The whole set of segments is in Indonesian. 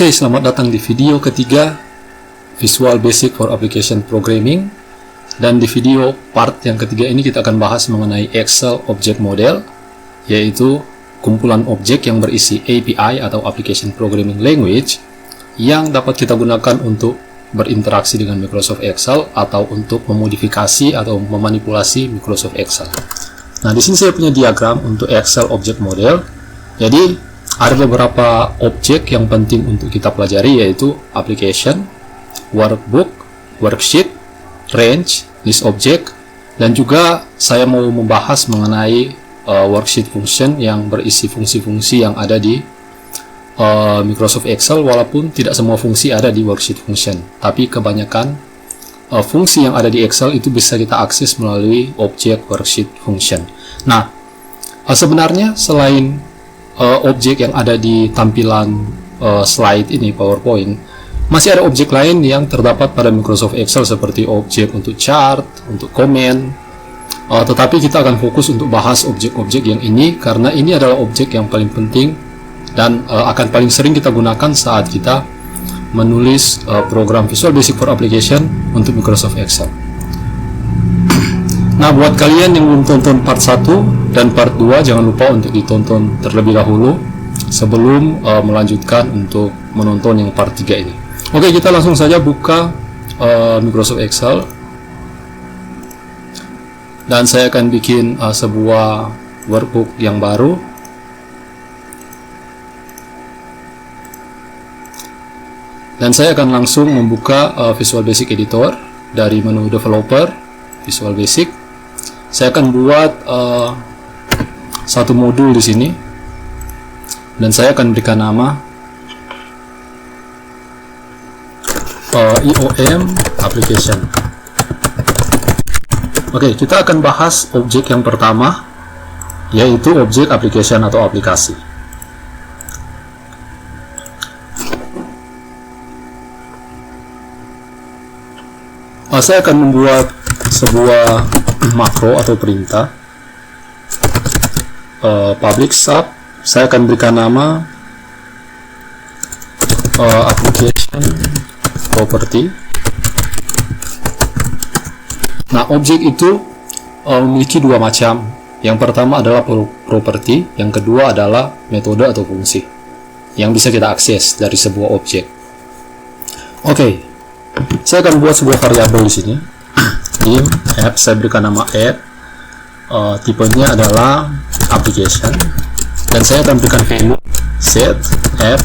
Oke, selamat datang di video ketiga Visual Basic for Application Programming. Dan di video part yang ketiga ini kita akan bahas mengenai Excel Object Model, yaitu kumpulan objek yang berisi API atau Application Programming Language yang dapat kita gunakan untuk berinteraksi dengan Microsoft Excel atau untuk memodifikasi atau memanipulasi Microsoft Excel. Nah, di sini saya punya diagram untuk Excel Object Model. Jadi ada beberapa objek yang penting untuk kita pelajari, yaitu application, workbook, worksheet, range, list object, dan juga saya mau membahas mengenai worksheet function yang berisi fungsi-fungsi yang ada di Microsoft Excel, walaupun tidak semua fungsi ada di worksheet function, tapi kebanyakan fungsi yang ada di Excel itu bisa kita akses melalui objek worksheet function. Nah, sebenarnya selain objek yang ada di tampilan slide ini, PowerPoint, masih ada objek lain yang terdapat pada Microsoft Excel seperti objek untuk chart, untuk komen, tetapi kita akan fokus untuk bahas objek-objek yang ini karena ini adalah objek yang paling penting dan akan paling sering kita gunakan saat kita menulis program Visual Basic for Application untuk Microsoft Excel. Nah, buat kalian yang belum tonton part 1 dan part 2, jangan lupa untuk ditonton terlebih dahulu sebelum melanjutkan untuk menonton yang part 3 ini. Oke, kita langsung saja buka Microsoft Excel. Dan saya akan bikin sebuah workbook yang baru. Dan saya akan langsung membuka Visual Basic Editor dari menu Developer, Visual Basic. Saya akan buat satu modul di sini, dan saya akan berikan nama IOM Application. Oke, kita akan bahas objek yang pertama, yaitu objek application atau aplikasi. Saya akan membuat sebuah makro atau perintah public sub. Saya akan berikan nama application property. Nah, objek itu memiliki dua macam. Yang pertama adalah property, yang kedua adalah metode atau fungsi yang bisa kita akses dari sebuah objek. Oke, saya akan buat sebuah variabel di sini. Dim app, saya berikan nama app, tipenya adalah application, dan saya akan berikan value set app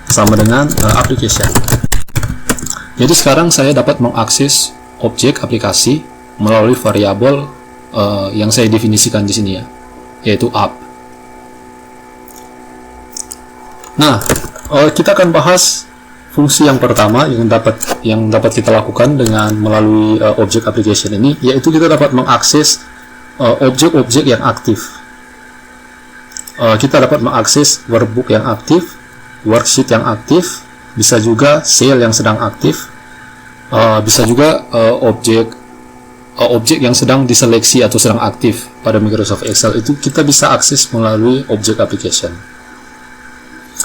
sama dengan application. Jadi sekarang saya dapat mengakses objek aplikasi melalui variabel yang saya definisikan di sini, ya, yaitu app. Nah, kita akan bahas fungsi yang pertama yang dapat kita lakukan dengan melalui objek application ini, yaitu kita dapat mengakses objek-objek yang aktif. Kita dapat mengakses workbook yang aktif, worksheet yang aktif, bisa juga cell yang sedang aktif, bisa juga objek yang sedang diseleksi atau sedang aktif pada Microsoft Excel, itu kita bisa akses melalui objek application.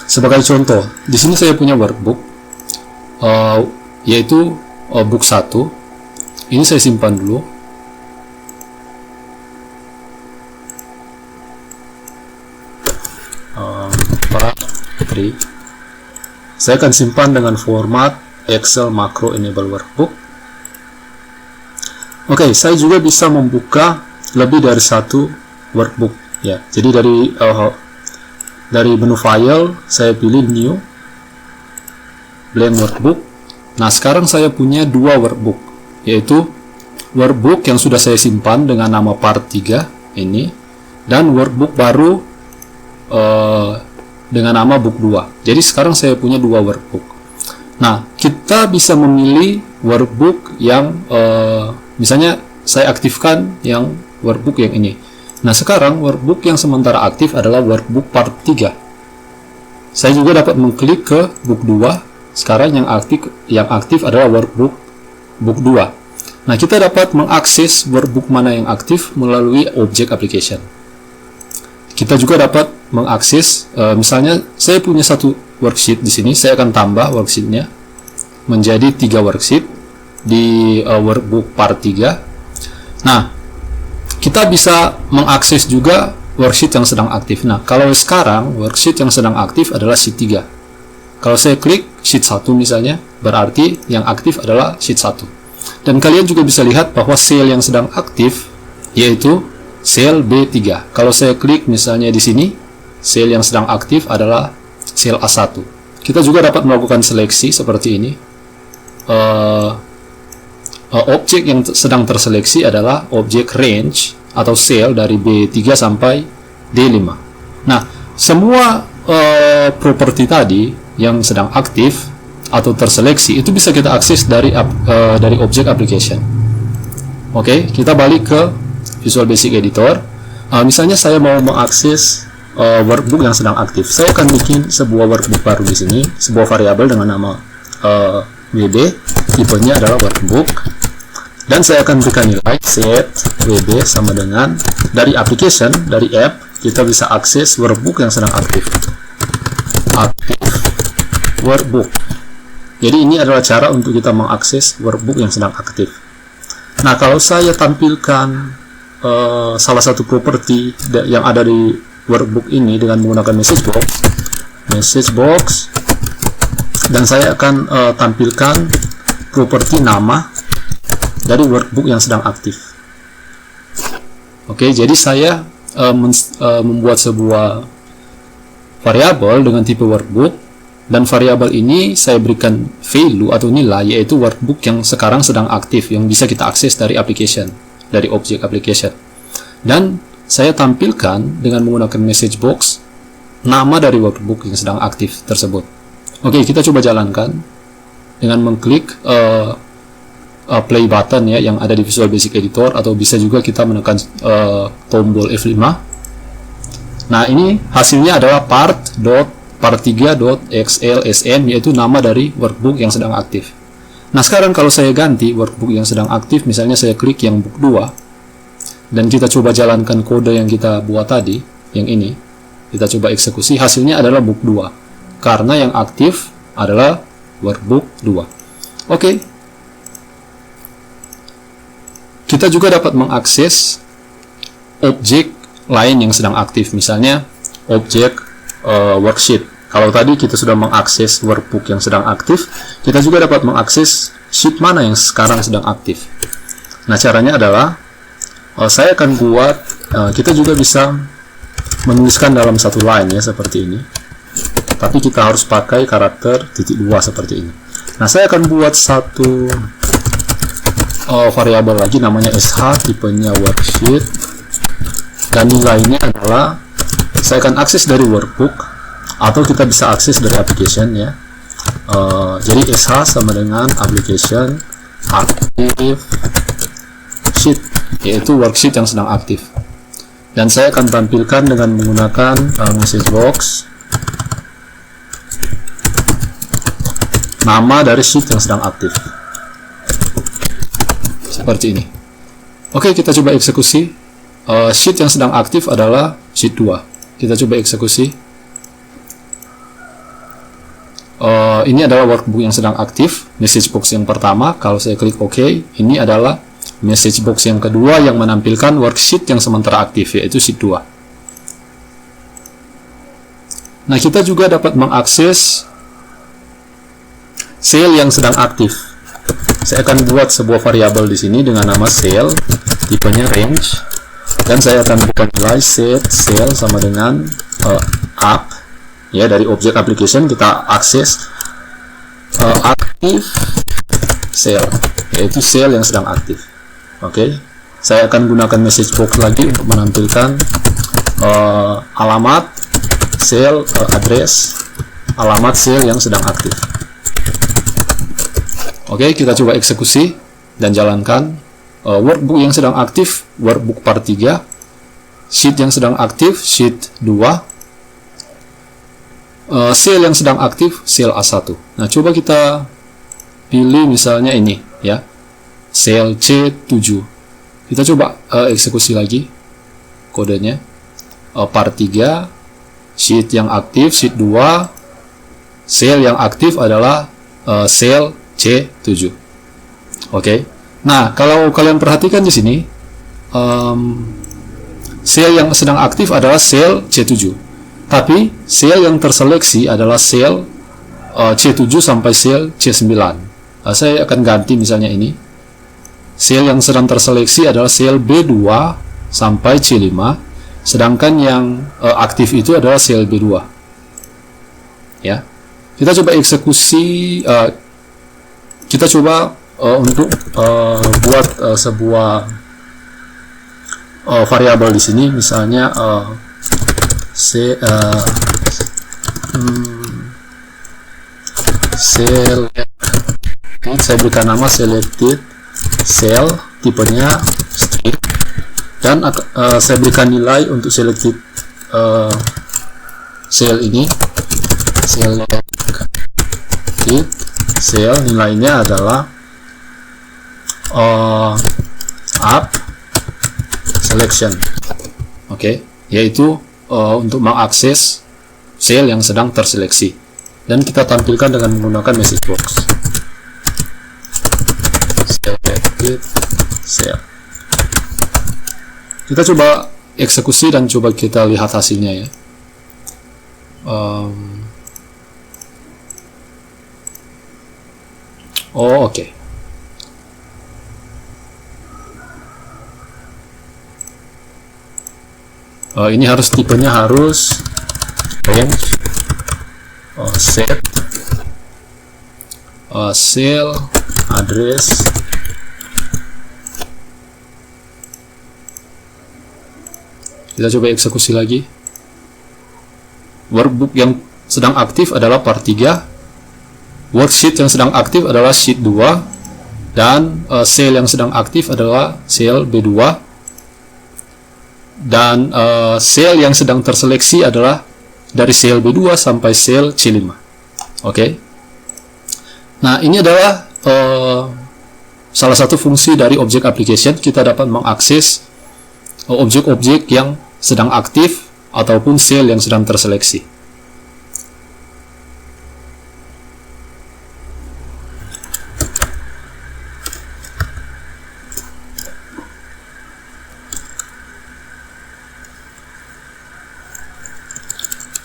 Sebagai contoh, di sini saya punya workbook, yaitu book 1. Ini saya simpan dulu. Part 3. Saya akan simpan dengan format Excel Macro Enable Workbook. Oke, saya juga bisa membuka lebih dari satu workbook, ya. Jadi dari menu file saya pilih new blank workbook. Nah, sekarang saya punya dua workbook, yaitu workbook yang sudah saya simpan dengan nama part 3 ini, dan workbook baru dengan nama book 2. Jadi sekarang saya punya dua workbook. Nah, kita bisa memilih workbook yang misalnya saya aktifkan yang workbook yang ini. Nah, sekarang workbook yang sementara aktif adalah workbook part 3. Saya juga dapat mengklik ke book 2. Sekarang yang aktif adalah workbook book 2. Nah, kita dapat mengakses workbook mana yang aktif melalui objek application. Kita juga dapat mengakses, misalnya saya punya satu worksheet di sini, saya akan tambah worksheetnya menjadi 3 worksheet di workbook part 3. Nah, kita bisa mengakses juga worksheet yang sedang aktif. Nah, kalau sekarang worksheet yang sedang aktif adalah sheet 3. Kalau saya klik sheet 1 misalnya, berarti yang aktif adalah sheet 1. Dan kalian juga bisa lihat bahwa sel yang sedang aktif yaitu sel B3. Kalau saya klik misalnya di sini, sel yang sedang aktif adalah sel A1. Kita juga dapat melakukan seleksi seperti ini. Objek yang sedang terseleksi adalah objek range atau sel dari B3 sampai D5. Nah, semua properti tadi yang sedang aktif atau terseleksi itu bisa kita akses dari objek application. Oke, kita balik ke Visual Basic Editor. Misalnya saya mau mengakses workbook yang sedang aktif. Saya akan bikin sebuah workbook baru di sini, sebuah variabel dengan nama WB, tipenya adalah workbook, dan saya akan berikan nilai set WB sama dengan dari application, dari app, kita bisa akses workbook yang sedang aktif. Aktif workbook. Jadi ini adalah cara untuk kita mengakses workbook yang sedang aktif. Nah, kalau saya tampilkan salah satu properti yang ada di workbook ini dengan menggunakan message box, dan saya akan tampilkan properti nama dari workbook yang sedang aktif. Oke, jadi saya membuat sebuah variabel dengan tipe workbook, dan variabel ini saya berikan value atau nilai, yaitu workbook yang sekarang sedang aktif yang bisa kita akses dari application, dari objek application. Dan saya tampilkan dengan menggunakan message box nama dari workbook yang sedang aktif tersebut. Oke, kita coba jalankan dengan mengklik play button ya yang ada di Visual Basic Editor, atau bisa juga kita menekan tombol F5. Nah, ini hasilnya adalah part3.xlsm, yaitu nama dari workbook yang sedang aktif. Nah, sekarang kalau saya ganti workbook yang sedang aktif, misalnya saya klik yang book 2, dan kita coba jalankan kode yang kita buat tadi, yang ini, kita coba eksekusi, hasilnya adalah book 2, karena yang aktif adalah workbook 2. Oke. Kita juga dapat mengakses objek lain yang sedang aktif, misalnya objek worksheet. Kalau tadi kita sudah mengakses workbook yang sedang aktif, kita juga dapat mengakses sheet mana yang sekarang sedang aktif. Nah, caranya adalah saya akan buat, kita juga bisa menuliskan dalam satu line ya, seperti ini. Tapi kita harus pakai karakter titik 2 seperti ini. Nah, saya akan buat satu variabel lagi namanya sh, tipenya worksheet, dan nilainya adalah saya akan akses dari workbook, atau kita bisa akses dari application ya. Jadi sh sama dengan application active sheet, yaitu worksheet yang sedang aktif. Dan saya akan tampilkan dengan menggunakan message box nama dari sheet yang sedang aktif, seperti ini. Oke, kita coba eksekusi. Sheet yang sedang aktif adalah sheet 2. Kita coba eksekusi. Ini adalah workbook yang sedang aktif, message box yang pertama. Kalau saya klik OK, ini adalah message box yang kedua yang menampilkan worksheet yang sementara aktif, yaitu sheet 2. Nah, kita juga dapat mengakses sel yang sedang aktif. Saya akan buat sebuah variabel di sini dengan nama sel, tipenya range, dan saya akan berikan nilai set sel sama dengan up ya, dari objek application kita akses aktif sel, yaitu sel yang sedang aktif. Oke, saya akan gunakan message box lagi untuk menampilkan alamat sel, address alamat sel yang sedang aktif. Oke, kita coba eksekusi dan jalankan. Workbook yang sedang aktif, workbook part 3. Sheet yang sedang aktif, sheet 2. Sel yang sedang aktif, sel A1. Nah, coba kita pilih misalnya ini ya, sel C7. Kita coba eksekusi lagi kodenya. Part 3, sheet yang aktif sheet 2, sel yang aktif adalah sel C7. Oke. Nah, kalau kalian perhatikan di sini, sel yang sedang aktif adalah sel C7. Tapi sel yang terseleksi adalah sel C7 sampai sel C9. Saya akan ganti misalnya ini. Sel yang sedang terseleksi adalah sel B2 sampai C5, sedangkan yang aktif itu adalah sel B2. Ya. Kita coba eksekusi, kita coba untuk buat sebuah variabel di sini, misalnya sel, saya berikan nama selected cell, tipenya string, dan saya berikan nilai untuk selected cell ini, selected cell, nilainya adalah up selection. Oke, yaitu untuk mengakses sel yang sedang terseleksi, dan kita tampilkan dengan menggunakan message box. Selected cell. Kita coba eksekusi dan coba kita lihat hasilnya ya. Oke. Ini harus tipenya harus range set cell address. Kita coba eksekusi lagi. Workbook yang sedang aktif adalah part 3, worksheet yang sedang aktif adalah sheet 2, dan sel yang sedang aktif adalah sel B2, dan sel yang sedang terseleksi adalah dari sel B2 sampai sel C5. Oke. Nah, ini adalah salah satu fungsi dari object application. Kita dapat mengakses objek-objek yang sedang aktif ataupun sel yang sedang terseleksi.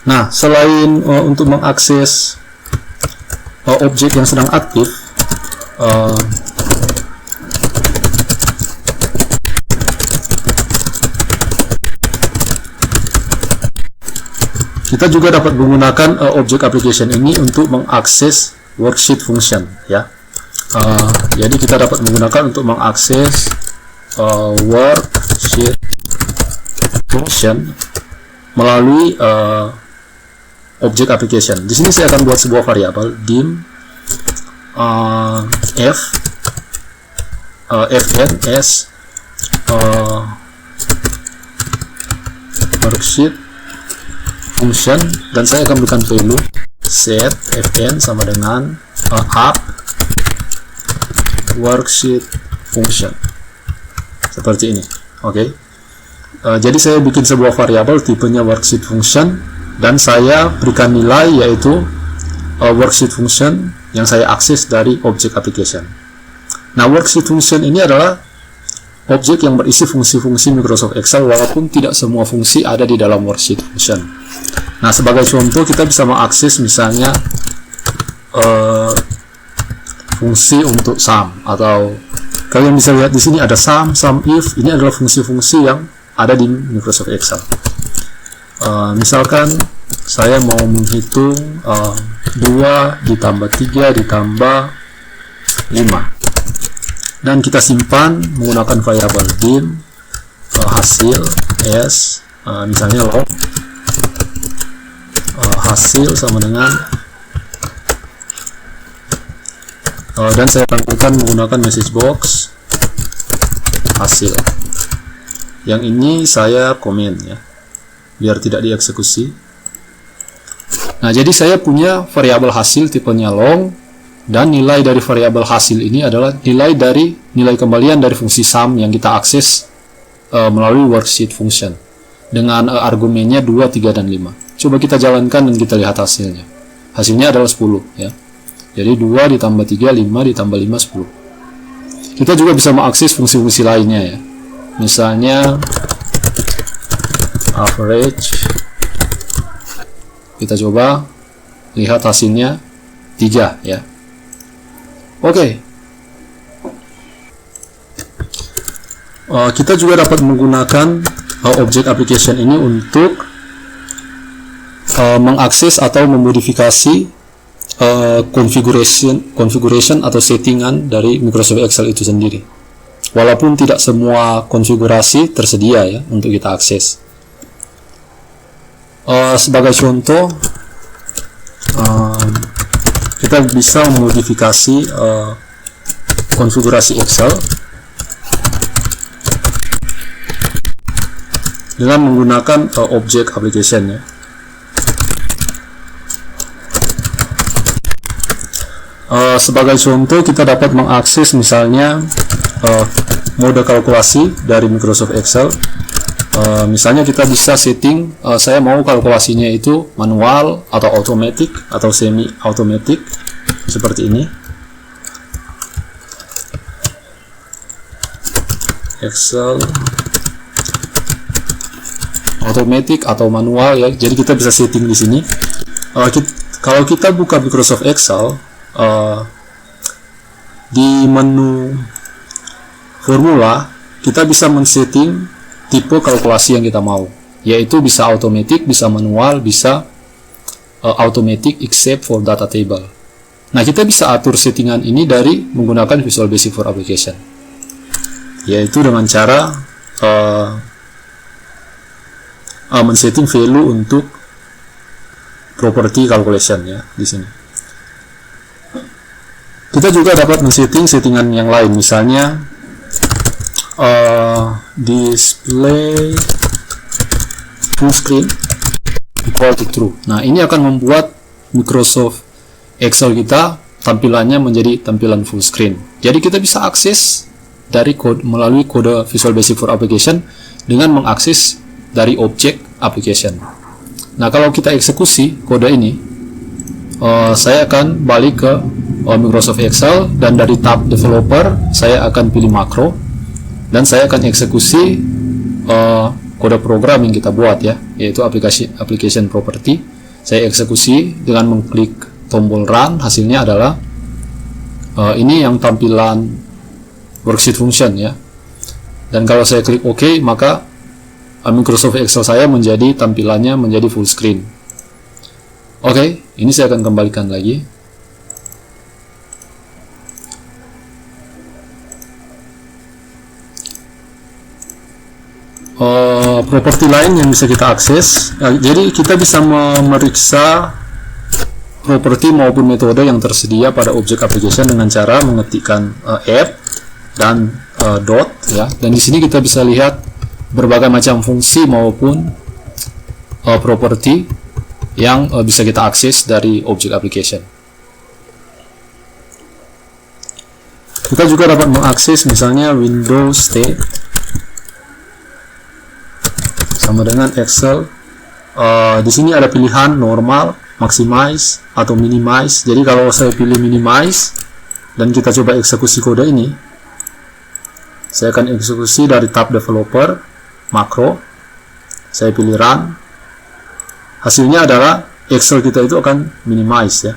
Nah, selain untuk mengakses objek yang sedang aktif, kita juga dapat menggunakan object application ini untuk mengakses worksheet function ya. Jadi kita dapat menggunakan untuk mengakses worksheet function melalui object application. Di sini saya akan buat sebuah variabel dim fns worksheet function, dan saya akan berikan value set fn sama dengan up worksheet function seperti ini. Oke. Jadi saya bikin sebuah variabel tipenya worksheet function, dan saya berikan nilai yaitu worksheet function yang saya akses dari object application. Nah, worksheet function ini adalah objek yang berisi fungsi-fungsi Microsoft Excel, walaupun tidak semua fungsi ada di dalam worksheet function. Nah, sebagai contoh kita bisa mengakses misalnya fungsi untuk sum, atau kalian bisa lihat di sini ada sum if. Ini adalah fungsi-fungsi yang ada di Microsoft Excel. Misalkan saya mau menghitung 2 ditambah 3 ditambah 5, dan kita simpan menggunakan variabel dim hasil s, misalnya log hasil sama dengan, dan saya tampilkan menggunakan message box hasil. Yang ini saya komen ya, biar tidak dieksekusi. Nah, jadi saya punya variabel hasil tipenya long, dan nilai dari variabel hasil ini adalah nilai kembalian dari fungsi sum yang kita akses melalui worksheet function dengan argumennya 2, 3, dan 5. coba kita jalankan dan kita lihat hasilnya. Hasilnya adalah 10 ya. Jadi 2 ditambah 3, 5 ditambah 5, 10. Kita juga bisa mengakses fungsi-fungsi lainnya ya. Misalnya average. Kita coba lihat hasilnya 3 ya. Oke. Kita juga dapat menggunakan object application ini untuk mengakses atau memodifikasi configuration atau settingan dari Microsoft Excel itu sendiri. Walaupun tidak semua konfigurasi tersedia ya untuk kita akses. Sebagai contoh, kita bisa memodifikasi konfigurasi Excel dengan menggunakan object application ya. Sebagai contoh, kita dapat mengakses misalnya mode kalkulasi dari Microsoft Excel. Misalnya kita bisa setting, saya mau kalkulasinya itu manual atau automatic atau semi automatic seperti ini. Excel automatic atau manual ya. Jadi kita bisa setting di sini. Kalau kita buka Microsoft Excel, di menu formula kita bisa men-setting tipe kalkulasi yang kita mau, yaitu bisa automatic, bisa manual, bisa automatic except for data table. Nah, kita bisa atur settingan ini dari menggunakan Visual Basic for Application, yaitu dengan cara men-setting value untuk property calculation ya di sini. Kita juga dapat men-setting settingan yang lain, misalnya display full screen equal to true. Nah, ini akan membuat Microsoft Excel kita tampilannya menjadi tampilan full screen. Jadi kita bisa akses dari melalui kode Visual Basic for Application dengan mengakses dari object application. Nah, kalau kita eksekusi kode ini, saya akan balik ke Microsoft Excel dan dari tab developer saya akan pilih makro dan saya akan eksekusi kode program yang kita buat ya, yaitu application property. Saya eksekusi dengan mengklik tombol run. Hasilnya adalah ini yang tampilan worksheet function ya. Dan kalau saya klik OK, maka Microsoft Excel saya menjadi tampilannya menjadi full screen. Oke, ini saya akan kembalikan lagi. Properti lain yang bisa kita akses, jadi kita bisa memeriksa properti maupun metode yang tersedia pada object application dengan cara mengetikkan add dan dot ya. Dan di sini kita bisa lihat berbagai macam fungsi maupun properti yang bisa kita akses dari object application. Kita juga dapat mengakses misalnya Windows State sama dengan Excel. Di sini ada pilihan normal, maximize atau minimize. Jadi kalau saya pilih minimize dan kita coba eksekusi kode ini, saya akan eksekusi dari tab developer, makro, saya pilih run. Hasilnya adalah Excel kita itu akan minimize ya.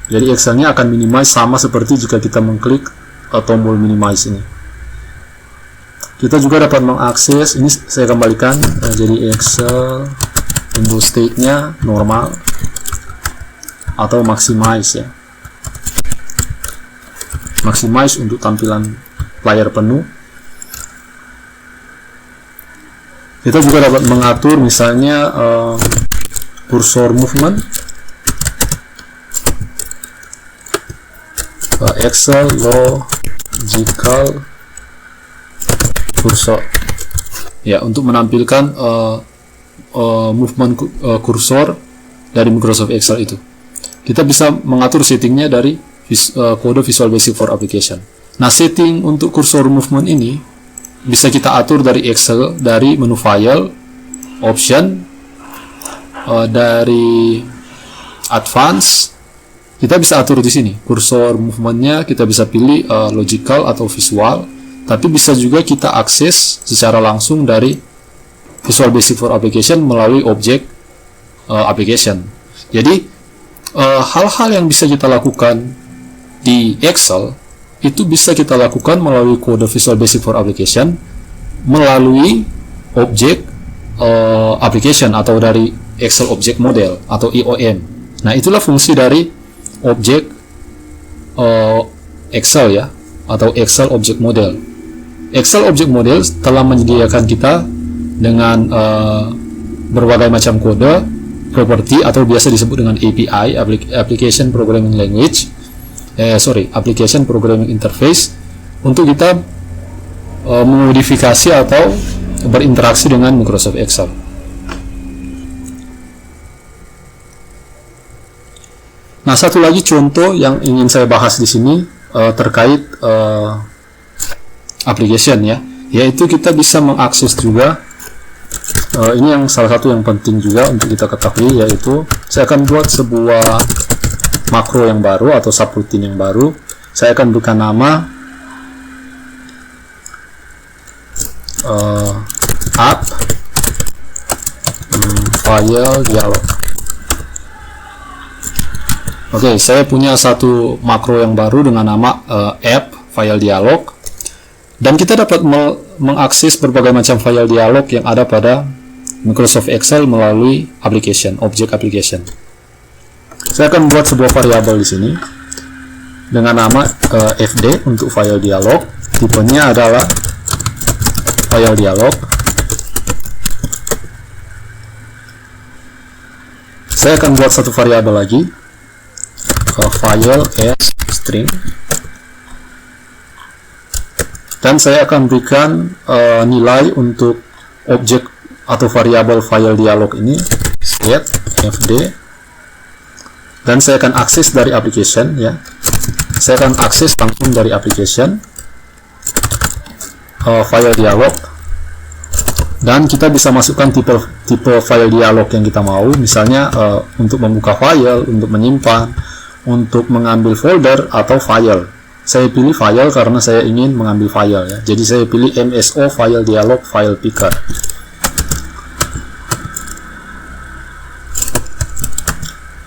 Jadi Excelnya akan minimize sama seperti jika kita mengklik tombol minimize ini. Kita juga dapat mengakses, ini saya kembalikan, jadi Excel Windows State-nya normal atau maximize ya. Maximize untuk tampilan layar penuh. Kita juga dapat mengatur misalnya cursor movement, Excel logical kursor ya, untuk menampilkan movement kursor dari Microsoft Excel itu. Kita bisa mengatur settingnya dari kode Visual Basic for Application. Nah, setting untuk kursor movement ini bisa kita atur dari Excel, dari menu file, option, dari advance. Kita bisa atur di sini kursor movementnya, kita bisa pilih logical atau visual, tapi bisa juga kita akses secara langsung dari Visual Basic for Application melalui objek application. Jadi hal-hal yang bisa kita lakukan di Excel itu bisa kita lakukan melalui kode Visual Basic for Application melalui objek application atau dari Excel Object Model atau IOM. Nah, itulah fungsi dari objek Excel ya, atau Excel Object Model. Excel Object Model telah menyediakan kita dengan berbagai macam kode, property atau biasa disebut dengan API, Application Programming Language, Application Programming Interface, untuk kita memodifikasi atau berinteraksi dengan Microsoft Excel. Nah, satu lagi contoh yang ingin saya bahas di sini terkait application ya, yaitu kita bisa mengakses juga ini yang salah satu yang penting juga untuk kita ketahui, yaitu saya akan buat sebuah makro yang baru atau subroutine yang baru. Saya akan berikan nama app file dialog. Oke, saya punya satu makro yang baru dengan nama app file dialog, dan kita dapat mengakses berbagai macam file dialog yang ada pada Microsoft Excel melalui application, object application. Saya akan buat sebuah variabel di sini dengan nama fd untuk file dialog. Tipenya adalah file dialog. Saya akan buat satu variabel lagi, file as string, dan saya akan berikan nilai untuk objek atau variabel file dialog ini, set fd, dan saya akan akses dari application ya. Saya akan akses langsung dari application file dialog, dan kita bisa masukkan tipe file dialog yang kita mau, misalnya untuk membuka file, untuk menyimpan, untuk mengambil folder atau file. Saya pilih file karena saya ingin mengambil file ya. Jadi saya pilih MSO file dialog file picker.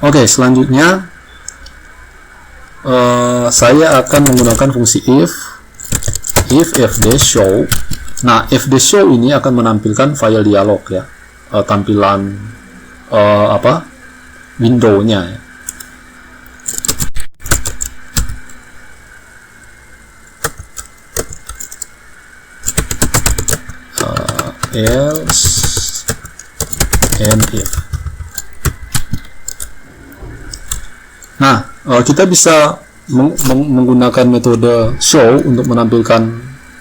Oke, selanjutnya saya akan menggunakan fungsi if fd show. Nah, fd show ini akan menampilkan file dialog ya, tampilan window-nya ya. Else and if. Nah, kita bisa menggunakan metode show untuk menampilkan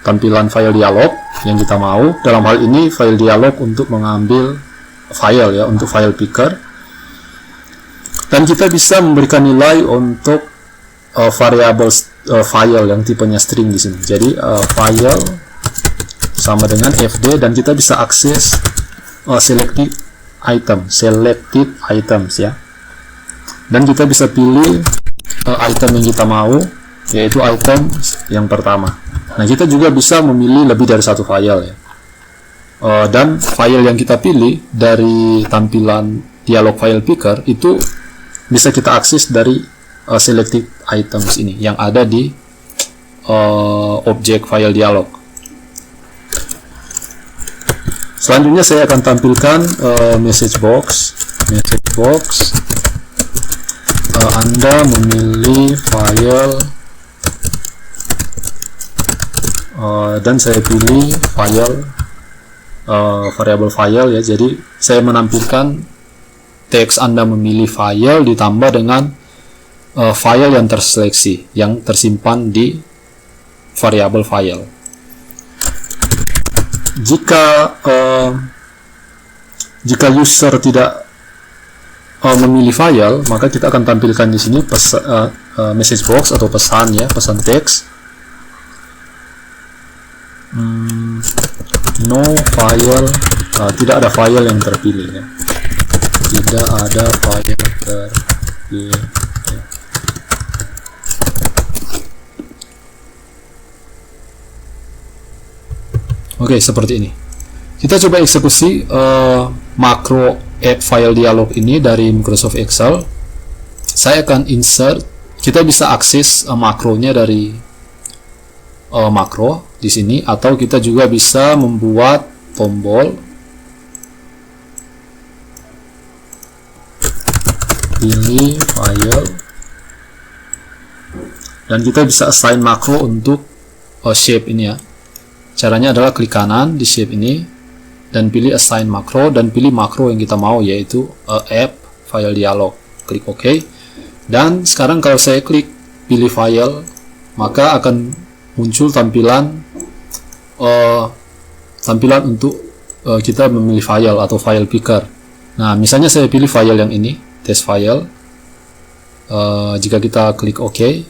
tampilan file dialog yang kita mau. Dalam hal ini file dialog untuk mengambil file ya, untuk file picker. Dan kita bisa memberikan nilai untuk variabel file yang tipenya string di sini. Jadi file sama dengan fd, dan kita bisa akses selected items ya, dan kita bisa pilih item yang kita mau, yaitu item yang pertama. Nah, kita juga bisa memilih lebih dari satu file ya, dan file yang kita pilih dari tampilan dialog file picker itu bisa kita akses dari selected items ini yang ada di objek file dialog. Selanjutnya saya akan tampilkan message box. Anda memilih file, dan saya pilih file, variabel file ya. Jadi saya menampilkan teks Anda memilih file ditambah dengan file yang terseleksi, yang tersimpan di variabel file. Jika user tidak memilih file, maka kita akan tampilkan di sini message box atau pesan ya, pesan teks. no file, tidak ada file yang terpilih ya. Tidak ada file terpilih ya. Oke, seperti ini. Kita coba eksekusi makro add file dialog ini dari Microsoft Excel. Saya akan insert. Kita bisa akses makronya dari makro di sini, atau kita juga bisa membuat tombol pilih file, dan kita bisa assign makro untuk shape ini ya. Caranya adalah klik kanan di shape ini dan pilih assign makro, dan pilih makro yang kita mau, yaitu add file dialog. Klik OK. Dan sekarang kalau saya klik pilih file, maka akan muncul tampilan untuk kita memilih file atau file picker. Nah, misalnya saya pilih file yang ini, test file. Jika kita klik OK,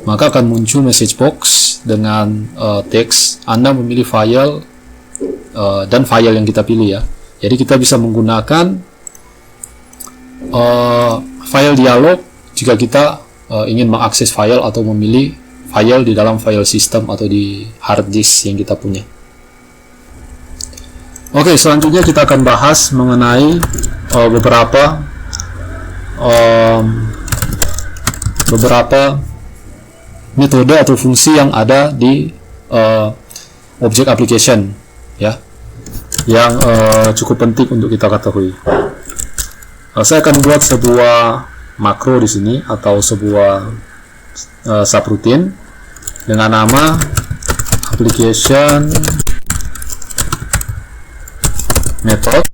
maka akan muncul message box dengan teks Anda memilih file dan file yang kita pilih ya. Jadi kita bisa menggunakan file dialog jika kita ingin mengakses file atau memilih file di dalam file system atau di hard disk yang kita punya. Oke, selanjutnya kita akan bahas mengenai beberapa metode atau fungsi yang ada di object application ya, yang cukup penting untuk kita ketahui. Saya akan buat sebuah makro di sini atau sebuah subroutine dengan nama application method.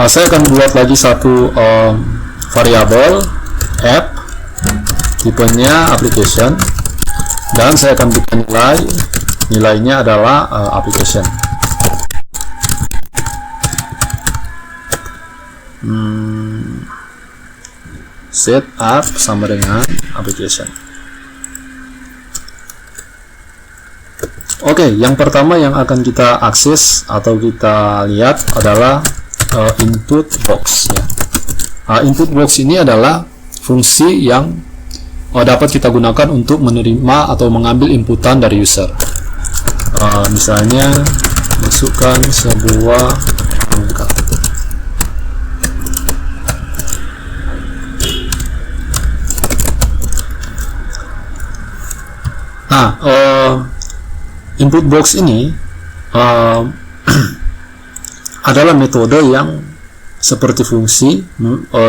Saya akan buat lagi satu variabel app, tipenya application, dan saya akan bikin nilainya adalah application. Setup sama dengan application. Oke, yang pertama yang akan kita akses atau kita lihat adalah input box ya. Input box ini adalah fungsi yang dapat kita gunakan untuk menerima atau mengambil inputan dari user. Misalnya masukkan sebuah angka. Nah, input box ini adalah metode yang seperti fungsi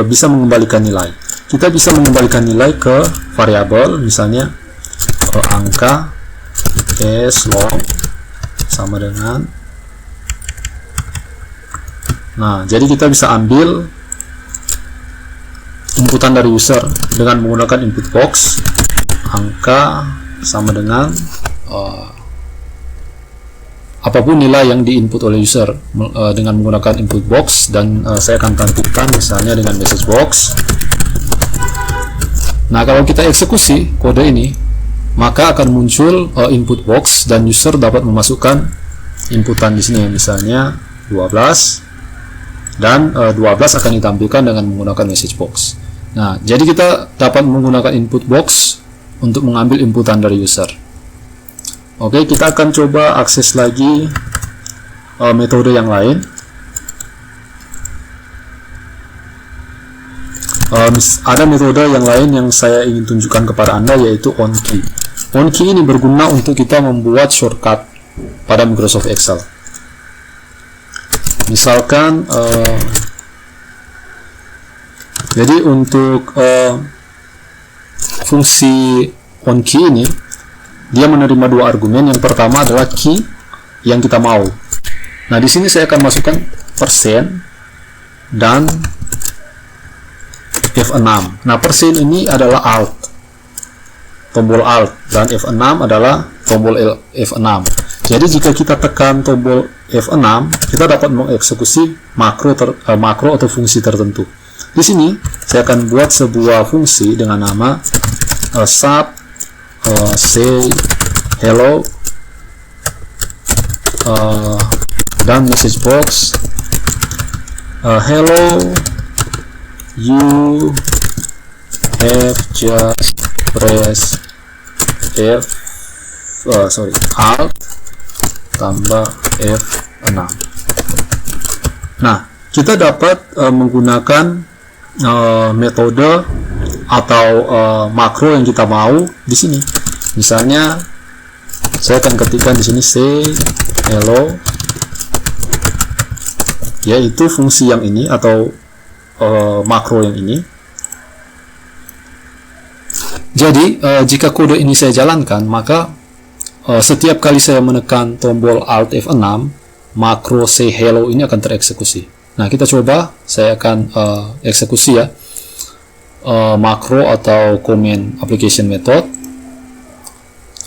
bisa mengembalikan nilai. Kita bisa mengembalikan nilai ke variabel, misalnya angka long sama dengan. Nah, jadi kita bisa ambil inputan dari user dengan menggunakan input box. Angka sama dengan apapun nilai yang diinput oleh user dengan menggunakan input box, dan saya akan tampilkan misalnya dengan message box. Nah, kalau kita eksekusi kode ini, maka akan muncul input box dan user dapat memasukkan inputan di sini, misalnya 12, dan 12 akan ditampilkan dengan menggunakan message box. Nah, jadi kita dapat menggunakan input box untuk mengambil inputan dari user. Oke, kita akan coba akses lagi metode yang lain. Ada metode yang lain yang saya ingin tunjukkan kepada Anda, yaitu onKey. onKey ini berguna untuk kita membuat shortcut pada Microsoft Excel. Misalkan jadi untuk fungsi onKey ini, dia menerima dua argumen. Yang pertama adalah key yang kita mau. Nah, di sini saya akan masukkan persen dan F6. Nah, persen ini adalah alt, tombol alt, dan F6 adalah tombol F6. Jadi jika kita tekan tombol F6, kita dapat mengeksekusi makro atau fungsi tertentu. Di sini saya akan buat sebuah fungsi dengan nama sub say hello, dan message box, hello, you have just press Alt tambah F6. Nah, kita dapat menggunakan metode atau makro yang kita mau di sini. Misalnya, saya akan ketikkan di sini say hello, yaitu fungsi yang ini atau makro yang ini. Jadi, jika kode ini saya jalankan, maka setiap kali saya menekan tombol Alt F6, makro say hello ini akan tereksekusi. Nah, kita coba, saya akan eksekusi ya, makro atau command application method.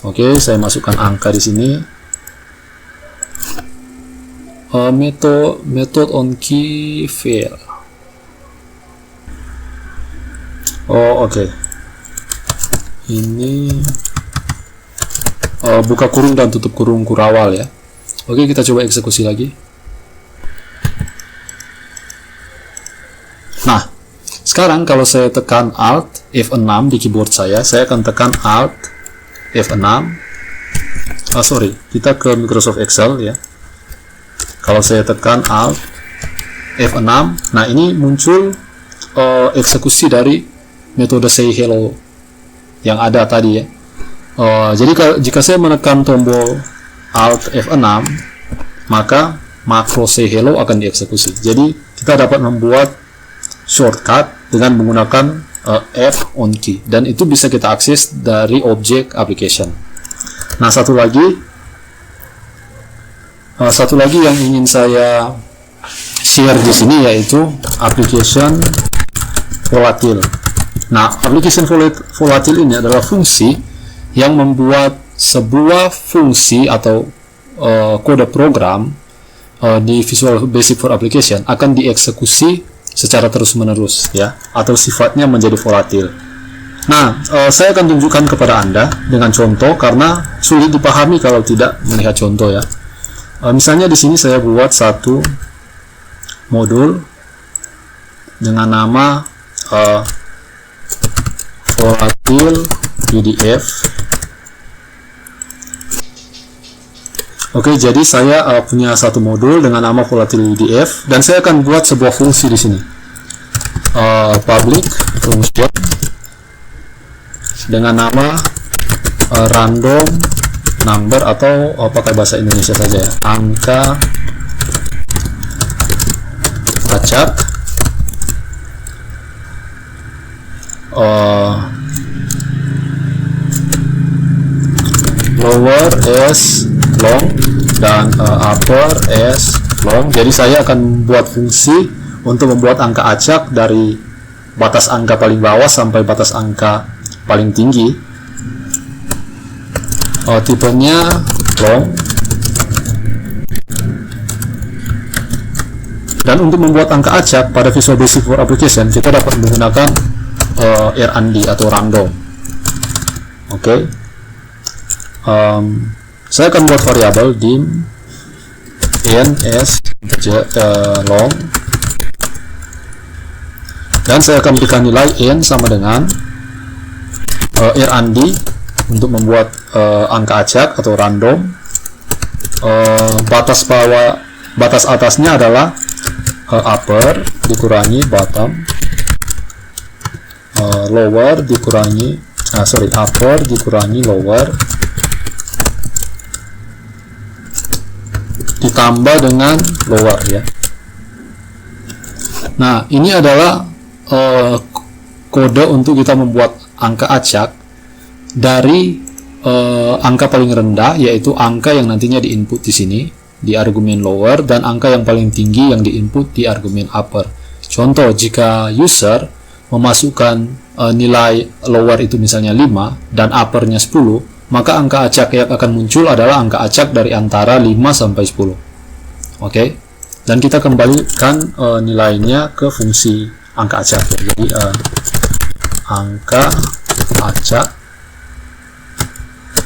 Oke, saya masukkan angka di sini. Method on key fail. Oke. Ini buka kurung dan tutup kurung kurawal ya. Oke, kita coba eksekusi lagi. Nah, sekarang kalau saya tekan Alt F6 di keyboard saya akan tekan Alt F6. Kita ke Microsoft Excel ya. Kalau saya tekan Alt F6, nah ini muncul eksekusi dari metode say hello yang ada tadi ya. Jadi jika saya menekan tombol Alt F6, maka makro say hello akan dieksekusi. Jadi kita dapat membuat shortcut dengan menggunakan F on key, dan itu bisa kita akses dari objek application. Nah, satu lagi yang ingin saya share di sini yaitu application volatile. Nah, application volatile ini adalah fungsi yang membuat sebuah fungsi atau kode program di Visual Basic for Application akan dieksekusi secara terus-menerus ya, atau sifatnya menjadi volatil. Nah, saya akan tunjukkan kepada Anda dengan contoh karena sulit dipahami kalau tidak melihat contoh ya. Misalnya di sini saya buat satu modul dengan nama volatile UDF. Oke, jadi saya punya satu modul dengan nama volatile UDF, dan saya akan buat sebuah fungsi di sini, public function dengan nama random number, atau pakai bahasa Indonesia saja ya, angka acak, lower s long dan upper s long. Jadi saya akan buat fungsi untuk membuat angka acak dari batas angka paling bawah sampai batas angka paling tinggi. Tipenya long. Dan untuk membuat angka acak pada Visual Basic for Application, kita dapat menggunakan R&D atau random. Oke. Saya akan buat variabel dim ns long, dan saya akan berikan nilai n sama dengan R&D untuk membuat angka acak atau random. Batas atasnya adalah upper dikurangi bottom, upper dikurangi lower, ditambah dengan lower ya. Nah, ini adalah kode untuk kita membuat angka acak dari angka paling rendah, yaitu angka yang nantinya diinput di sini di argumen lower, dan angka yang paling tinggi yang diinput di argumen upper. Contoh, jika user memasukkan nilai lower itu misalnya 5 dan uppernya 10, maka angka acak yang akan muncul adalah angka acak dari antara 5 sampai 10. Oke. Dan kita kembalikan nilainya ke fungsi angka acak. Jadi angka acak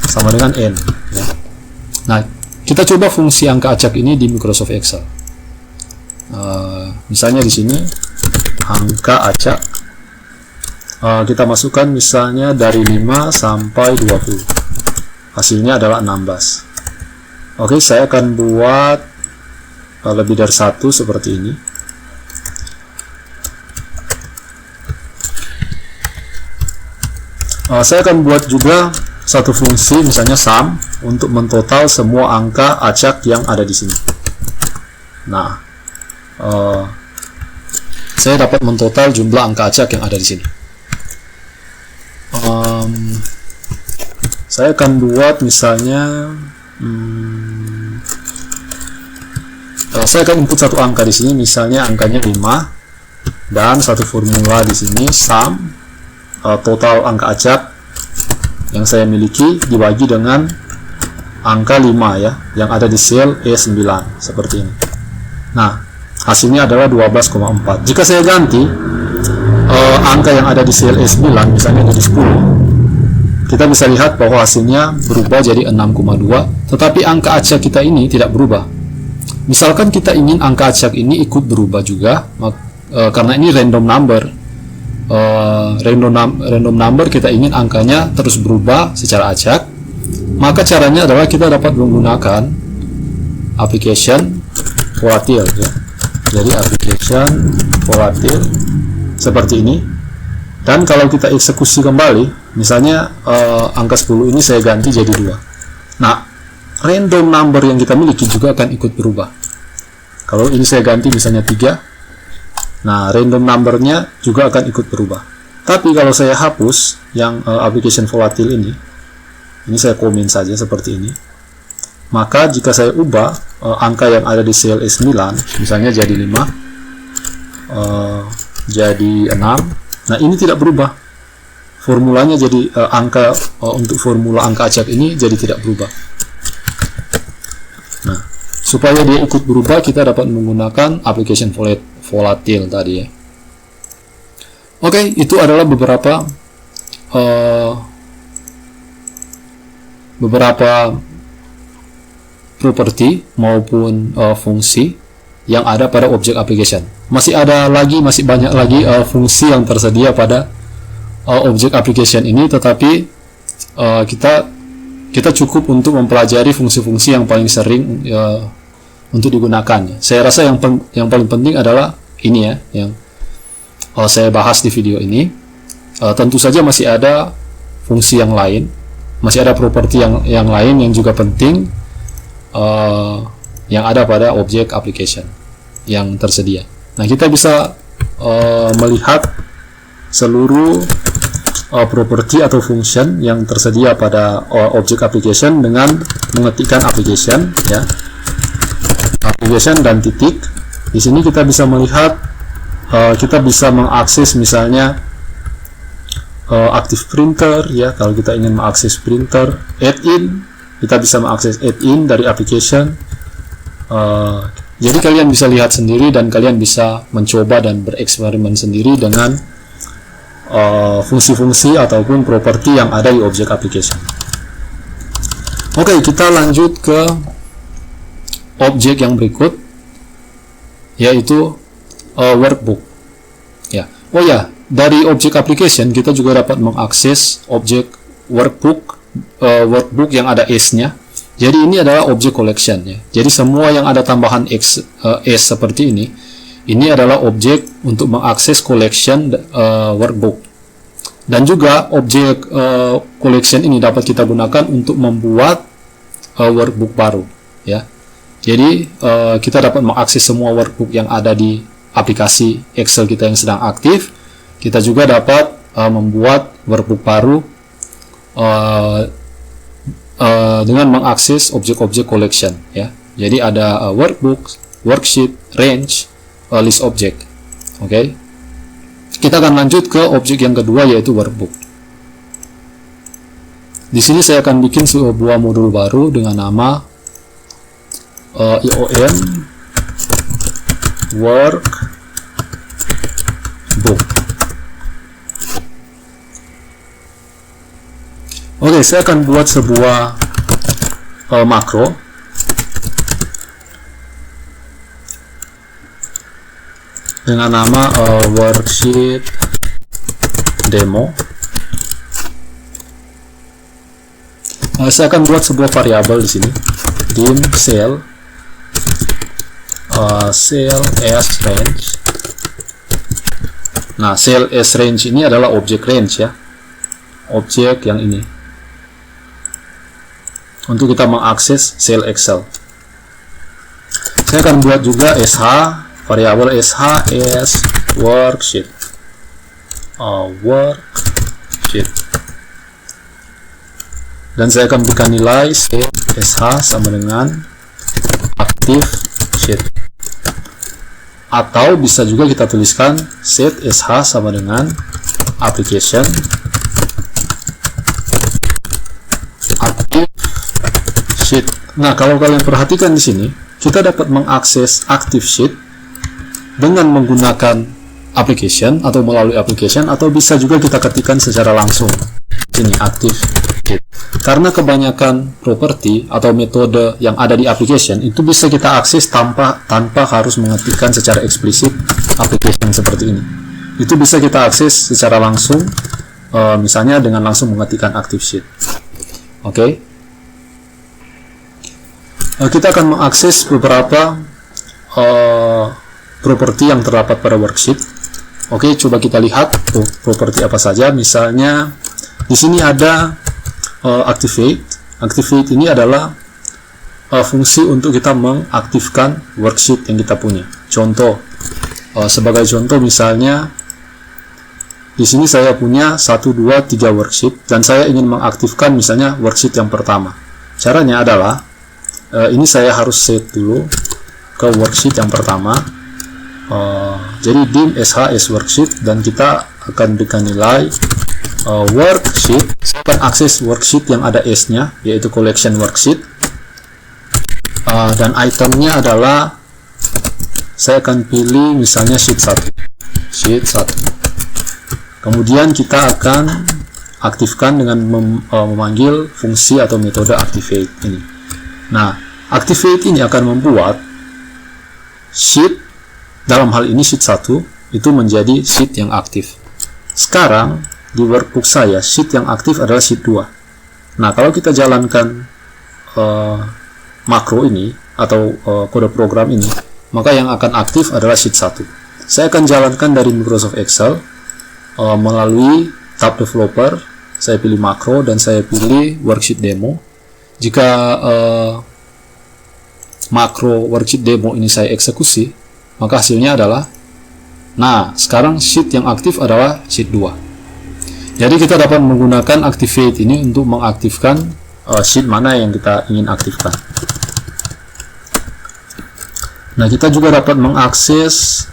sama dengan N ya. Nah, kita coba fungsi angka acak ini di Microsoft Excel. Misalnya di sini angka acak, kita masukkan misalnya dari 5 sampai 20, hasilnya adalah 16. Oke, saya akan buat lebih dari 1 seperti ini. Saya akan buat juga satu fungsi misalnya sum untuk mentotal semua angka acak yang ada di sini. Nah, saya dapat mentotal jumlah angka acak yang ada di sini. Saya akan buat misalnya saya akan input satu angka di sini, misalnya angkanya 5, dan satu formula di sini sum total angka acak yang saya miliki dibagi dengan angka 5 ya, yang ada di sel E9 seperti ini. Nah, hasilnya adalah 12,4. Jika saya ganti angka yang ada di sel E9 misalnya jadi 10, kita bisa lihat bahwa hasilnya berubah jadi 6,2, tetapi angka acak kita ini tidak berubah. Misalkan kita ingin angka acak ini ikut berubah juga, karena ini random number. Random number kita ingin angkanya terus berubah secara acak, maka caranya adalah kita dapat menggunakan application volatile ya. Jadi application volatile seperti ini, dan kalau kita eksekusi kembali, misalnya angka 10 ini saya ganti jadi 2. Nah, random number yang kita miliki juga akan ikut berubah. Kalau ini saya ganti misalnya 3, nah, random numbernya juga akan ikut berubah. Tapi kalau saya hapus yang application volatile ini saya komen saja seperti ini. Maka jika saya ubah angka yang ada di sel E9, misalnya jadi 5, jadi 6, nah ini tidak berubah. Formulanya jadi untuk formula angka acak ini jadi tidak berubah. Nah, supaya dia ikut berubah, kita dapat menggunakan application volatile tadi ya. Oke, itu adalah beberapa properti maupun fungsi yang ada pada objek application. Masih banyak lagi fungsi yang tersedia pada objek application ini, tetapi kita cukup untuk mempelajari fungsi-fungsi yang paling sering untuk digunakan. Saya rasa yang paling penting adalah ini ya, yang saya bahas di video ini. Tentu saja masih ada fungsi yang lain, masih ada properti yang lain yang juga penting yang ada pada objek application yang tersedia. Nah, kita bisa melihat seluruh properti atau function yang tersedia pada objek application dengan mengetikkan application ya. Application dan titik. Di sini kita bisa melihat, kita bisa mengakses misalnya active printer ya. Kalau kita ingin mengakses printer, add-in, kita bisa mengakses add-in dari application. Jadi kalian bisa lihat sendiri dan kalian bisa mencoba dan bereksperimen sendiri dengan fungsi-fungsi ataupun properti yang ada di objek application. Oke, kita lanjut ke objek yang berikut, yaitu workbook ya. Oh ya, dari objek application kita juga dapat mengakses objek workbook yang ada s-nya. Jadi ini adalah objek collection ya. Jadi semua yang ada tambahan s seperti ini adalah objek untuk mengakses collection workbook. Dan juga objek collection ini dapat kita gunakan untuk membuat workbook baru ya. Jadi kita dapat mengakses semua workbook yang ada di aplikasi Excel kita yang sedang aktif. Kita juga dapat membuat workbook baru dengan mengakses objek-objek collection ya. Jadi ada workbook, worksheet, range, list object. Oke. Kita akan lanjut ke objek yang kedua, yaitu workbook. Di sini saya akan bikin sebuah modul baru dengan nama IOM workbook. Oke, Oke, saya akan buat sebuah makro. Dengan nama worksheet demo. Saya akan buat sebuah variabel di sini, dim cell as range. Nah, cell as range ini adalah objek range ya, objek yang ini, untuk kita mengakses sel Excel. Saya akan buat juga sh, variabel sh as worksheet, worksheet, dan saya akan berikan nilai set sh sama dengan active sheet, atau bisa juga kita tuliskan set sh sama dengan application active sheet. Nah, kalau kalian perhatikan di sini, kita dapat mengakses active sheet dengan menggunakan application atau melalui application, atau bisa juga kita ketikkan secara langsung ini active sheet. Karena kebanyakan properti atau metode yang ada di application itu bisa kita akses tanpa harus mengetikkan secara eksplisit application seperti ini. Itu bisa kita akses secara langsung, misalnya dengan langsung mengetikkan active sheet. Oke. Kita akan mengakses beberapa properti yang terdapat pada worksheet. Oke, coba kita lihat properti apa saja. Misalnya di sini ada activate. Activate ini adalah fungsi untuk kita mengaktifkan worksheet yang kita punya. Contoh, sebagai contoh misalnya di sini saya punya 1, 2, 3 worksheet dan saya ingin mengaktifkan misalnya worksheet yang pertama. Caranya adalah ini saya harus set dulu ke worksheet yang pertama. Jadi dim sh as worksheet, dan kita akan berikan nilai worksheet. Saya akan akses worksheet yang ada s-nya, yaitu collection worksheet, dan itemnya adalah saya akan pilih misalnya sheet 1. Kemudian kita akan aktifkan dengan memanggil fungsi atau metode activate ini. Nah, activate ini akan membuat sheet, dalam hal ini sheet 1 itu menjadi sheet yang aktif. Sekarang di workbook saya, sheet yang aktif adalah sheet 2. Nah, kalau kita jalankan makro ini atau kode program ini, maka yang akan aktif adalah sheet 1. Saya akan jalankan dari Microsoft Excel melalui tab developer. Saya pilih makro dan saya pilih worksheet demo. Jika makro worksheet demo ini saya eksekusi, maka hasilnya adalah, nah, sekarang sheet yang aktif adalah sheet 2. Jadi kita dapat menggunakan activate ini untuk mengaktifkan sheet mana yang kita ingin aktifkan. Nah, kita juga dapat mengakses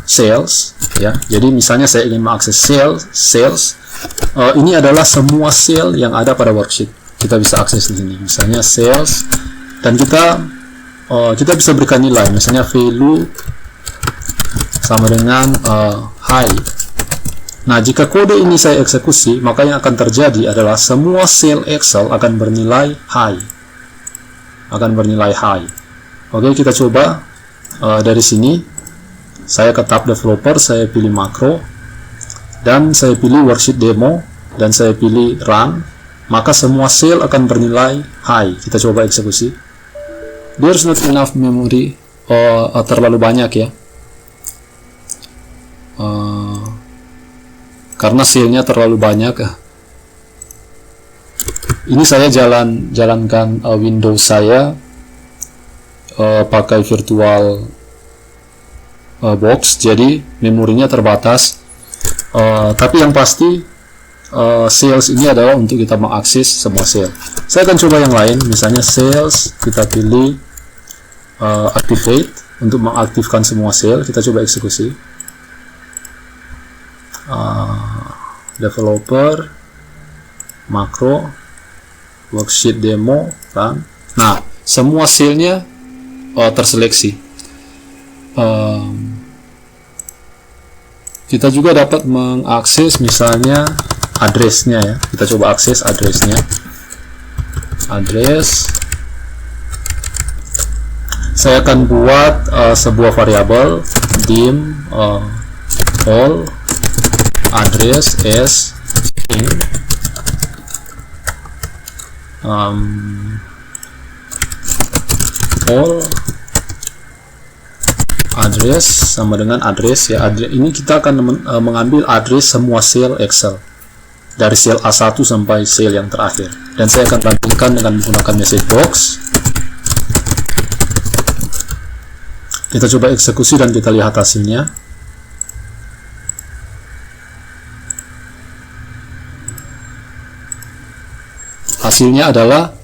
sales ya. Jadi misalnya saya ingin mengakses sales, ini adalah semua sel yang ada pada worksheet. Kita bisa akses di sini. Misalnya sales, dan kita bisa berikan nilai, misalnya value sama dengan high. Nah, jika kode ini saya eksekusi, maka yang akan terjadi adalah semua sel Excel akan bernilai high. Oke, kita coba dari sini. Saya ke tab developer, saya pilih makro, dan saya pilih worksheet demo, dan saya pilih run. Maka semua sel akan bernilai high. Kita coba eksekusi. There's not enough memory, terlalu banyak ya, karena selnya terlalu banyak. Ini saya jalankan Windows saya pakai virtual box, jadi memorinya terbatas. Tapi yang pasti sales ini adalah untuk kita mengakses semua sel. Saya akan coba yang lain, misalnya sales, kita pilih activate untuk mengaktifkan semua sel. Kita coba eksekusi. Developer, makro, worksheet demo, kan? Nah, semua selnya terseleksi. Kita juga dapat mengakses misalnya address-nya ya. Kita coba akses address-nya. Address. Saya akan buat sebuah variabel dim all address as string all address sama dengan address ya. Ini kita akan mengambil address semua sel Excel dari sel A1 sampai sel yang terakhir, dan saya akan tampilkan dengan menggunakan message box. Kita coba eksekusi dan kita lihat hasilnya. Hasilnya adalah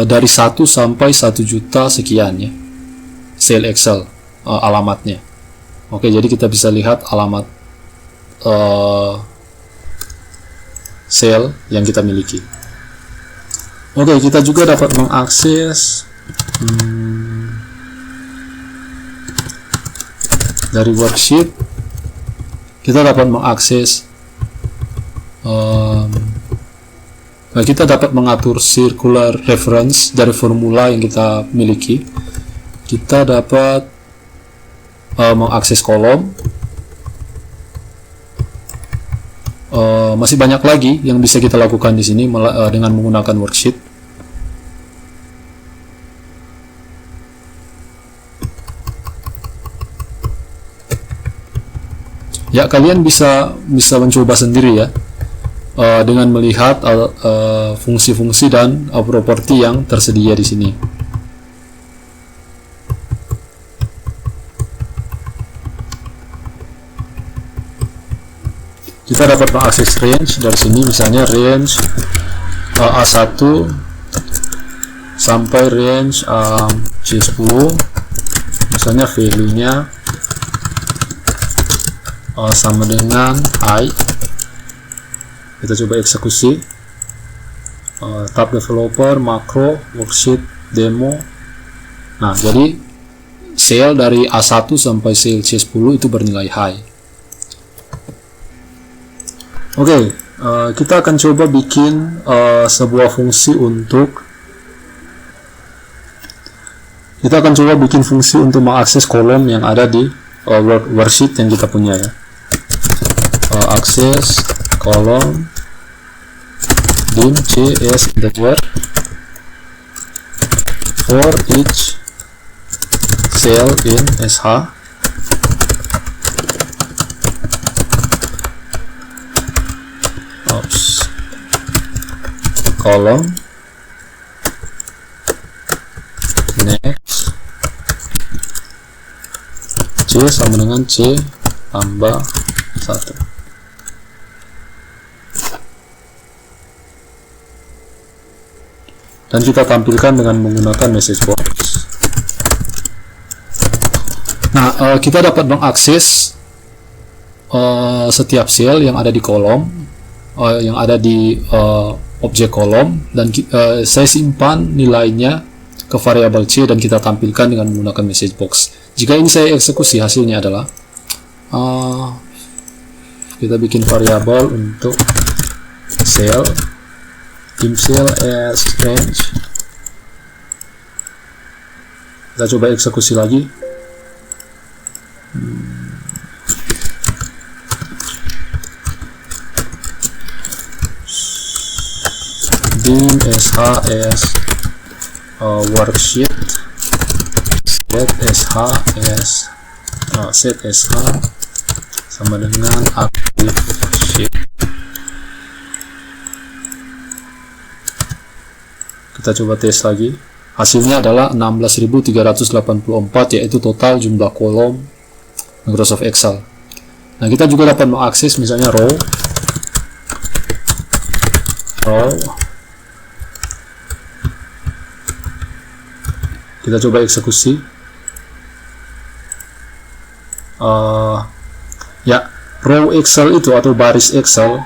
dari 1 sampai 1 juta sekian ya, sel Excel alamatnya. Oke, jadi kita bisa lihat alamat sel yang kita miliki. Oke, kita juga dapat mengakses dari worksheet. Kita dapat mengakses kita dapat mengatur circular reference dari formula yang kita miliki. Kita dapat mengakses kolom. Masih banyak lagi yang bisa kita lakukan di sini dengan menggunakan worksheet. Ya, kalian bisa mencoba sendiri ya, dengan melihat fungsi-fungsi dan properti yang tersedia di sini. Kita dapat mengakses range dari sini, misalnya range A1 sampai range C10, misalnya value-nya sama dengan I. Kita coba eksekusi. Tab developer, makro, worksheet, demo. Nah, jadi sel dari A1 sampai sel C10 itu bernilai high. Oke, kita akan coba bikin sebuah fungsi untuk mengakses kolom yang ada di worksheet yang kita punya ya. Akses kolom dim cs integer for each cell in sh. Kolom next c sama dengan c tambah 1. Dan kita tampilkan dengan menggunakan message box. Nah, kita dapat mengakses setiap sel yang ada di kolom, yang ada di objek kolom, dan saya simpan nilainya ke variabel C dan kita tampilkan dengan menggunakan message box. Jika ini saya eksekusi, hasilnya adalah kita bikin variabel untuk sel dim cell as range. Kita coba eksekusi lagi. Dim sh as worksheet, set sh sama dengan active sheet. Kita coba tes lagi. Hasilnya adalah 16.384, yaitu total jumlah kolom Microsoft Excel. Nah, kita juga dapat mengakses misalnya row. Kita coba eksekusi. Ya, row Excel itu atau baris Excel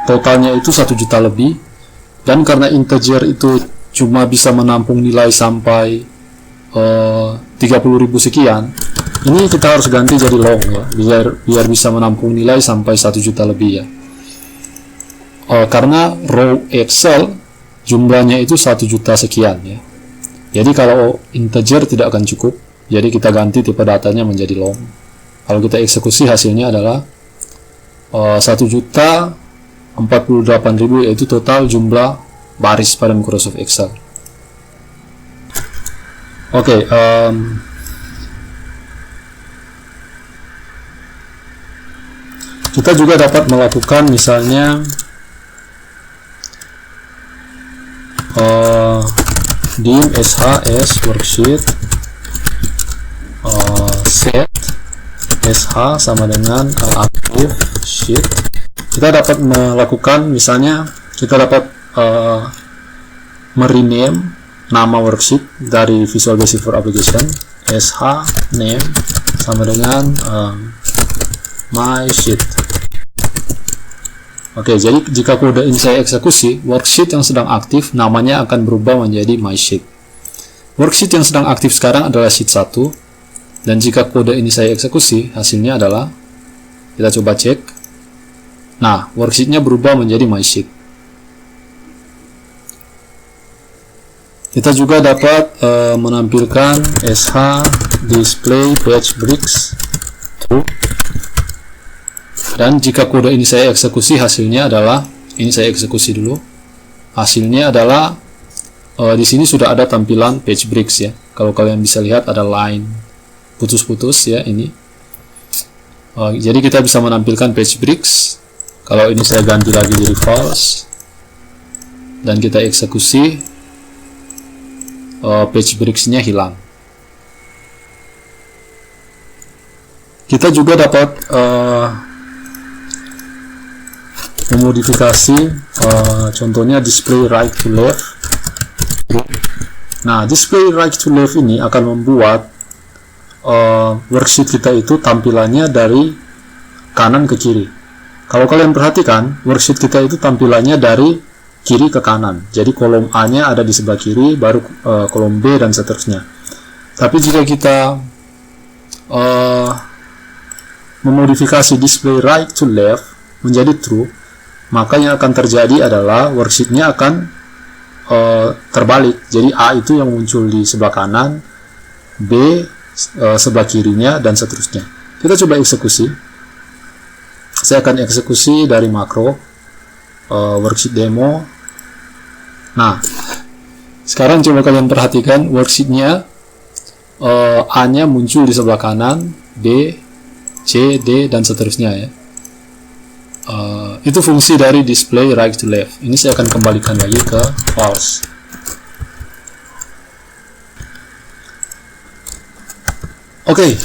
totalnya itu 1 juta lebih, dan karena integer itu cuma bisa menampung nilai sampai 30.000 sekian, ini kita harus ganti jadi long ya, biar bisa menampung nilai sampai 1 juta lebih ya. karena row Excel jumlahnya itu 1 juta sekian ya. Jadi kalau integer tidak akan cukup, jadi kita ganti tipe datanya menjadi long. Kalau kita eksekusi hasilnya adalah 1.048.000, yaitu total jumlah baris pada Microsoft Excel. Oke, kita juga dapat melakukan misalnya dim shs worksheet set sh sama dengan active sheet. Kita dapat melakukan misalnya kita dapat merename nama worksheet dari Visual Basic for Application, sh name sama dengan my sheet. Oke, jadi jika kode ini saya eksekusi, worksheet yang sedang aktif namanya akan berubah menjadi my sheet. Worksheet yang sedang aktif sekarang adalah sheet 1, dan jika kode ini saya eksekusi, hasilnya adalah, kita coba cek, nah worksheetnya berubah menjadi my sheet. Kita juga dapat menampilkan sh display page breaks true. Dan jika kode ini saya eksekusi, hasilnya adalah, ini saya eksekusi dulu, hasilnya adalah di sini sudah ada tampilan page breaks ya. Kalau kalian bisa lihat ada line putus-putus ya ini. Jadi kita bisa menampilkan page breaks. Kalau ini saya ganti lagi jadi false dan kita eksekusi, page breaks-nya hilang. Kita juga dapat memodifikasi contohnya display right to left. Nah, display right to left ini akan membuat worksheet kita itu tampilannya dari kanan ke kiri. Kalau kalian perhatikan, worksheet kita itu tampilannya dari kiri ke kanan. Jadi kolom A-nya ada di sebelah kiri, baru kolom B dan seterusnya. Tapi jika kita memodifikasi display right to left menjadi true, maka yang akan terjadi adalah worksheet-nya akan terbalik. Jadi A itu yang muncul di sebelah kanan, B sebelah kirinya, dan seterusnya. Kita coba eksekusi. Saya akan eksekusi dari makro worksheet demo. Nah, sekarang coba kalian perhatikan worksheet-nya, A-nya muncul di sebelah kanan, B, C, D, dan seterusnya ya. Itu fungsi dari display right to left. Ini saya akan kembalikan lagi ke false. Oke,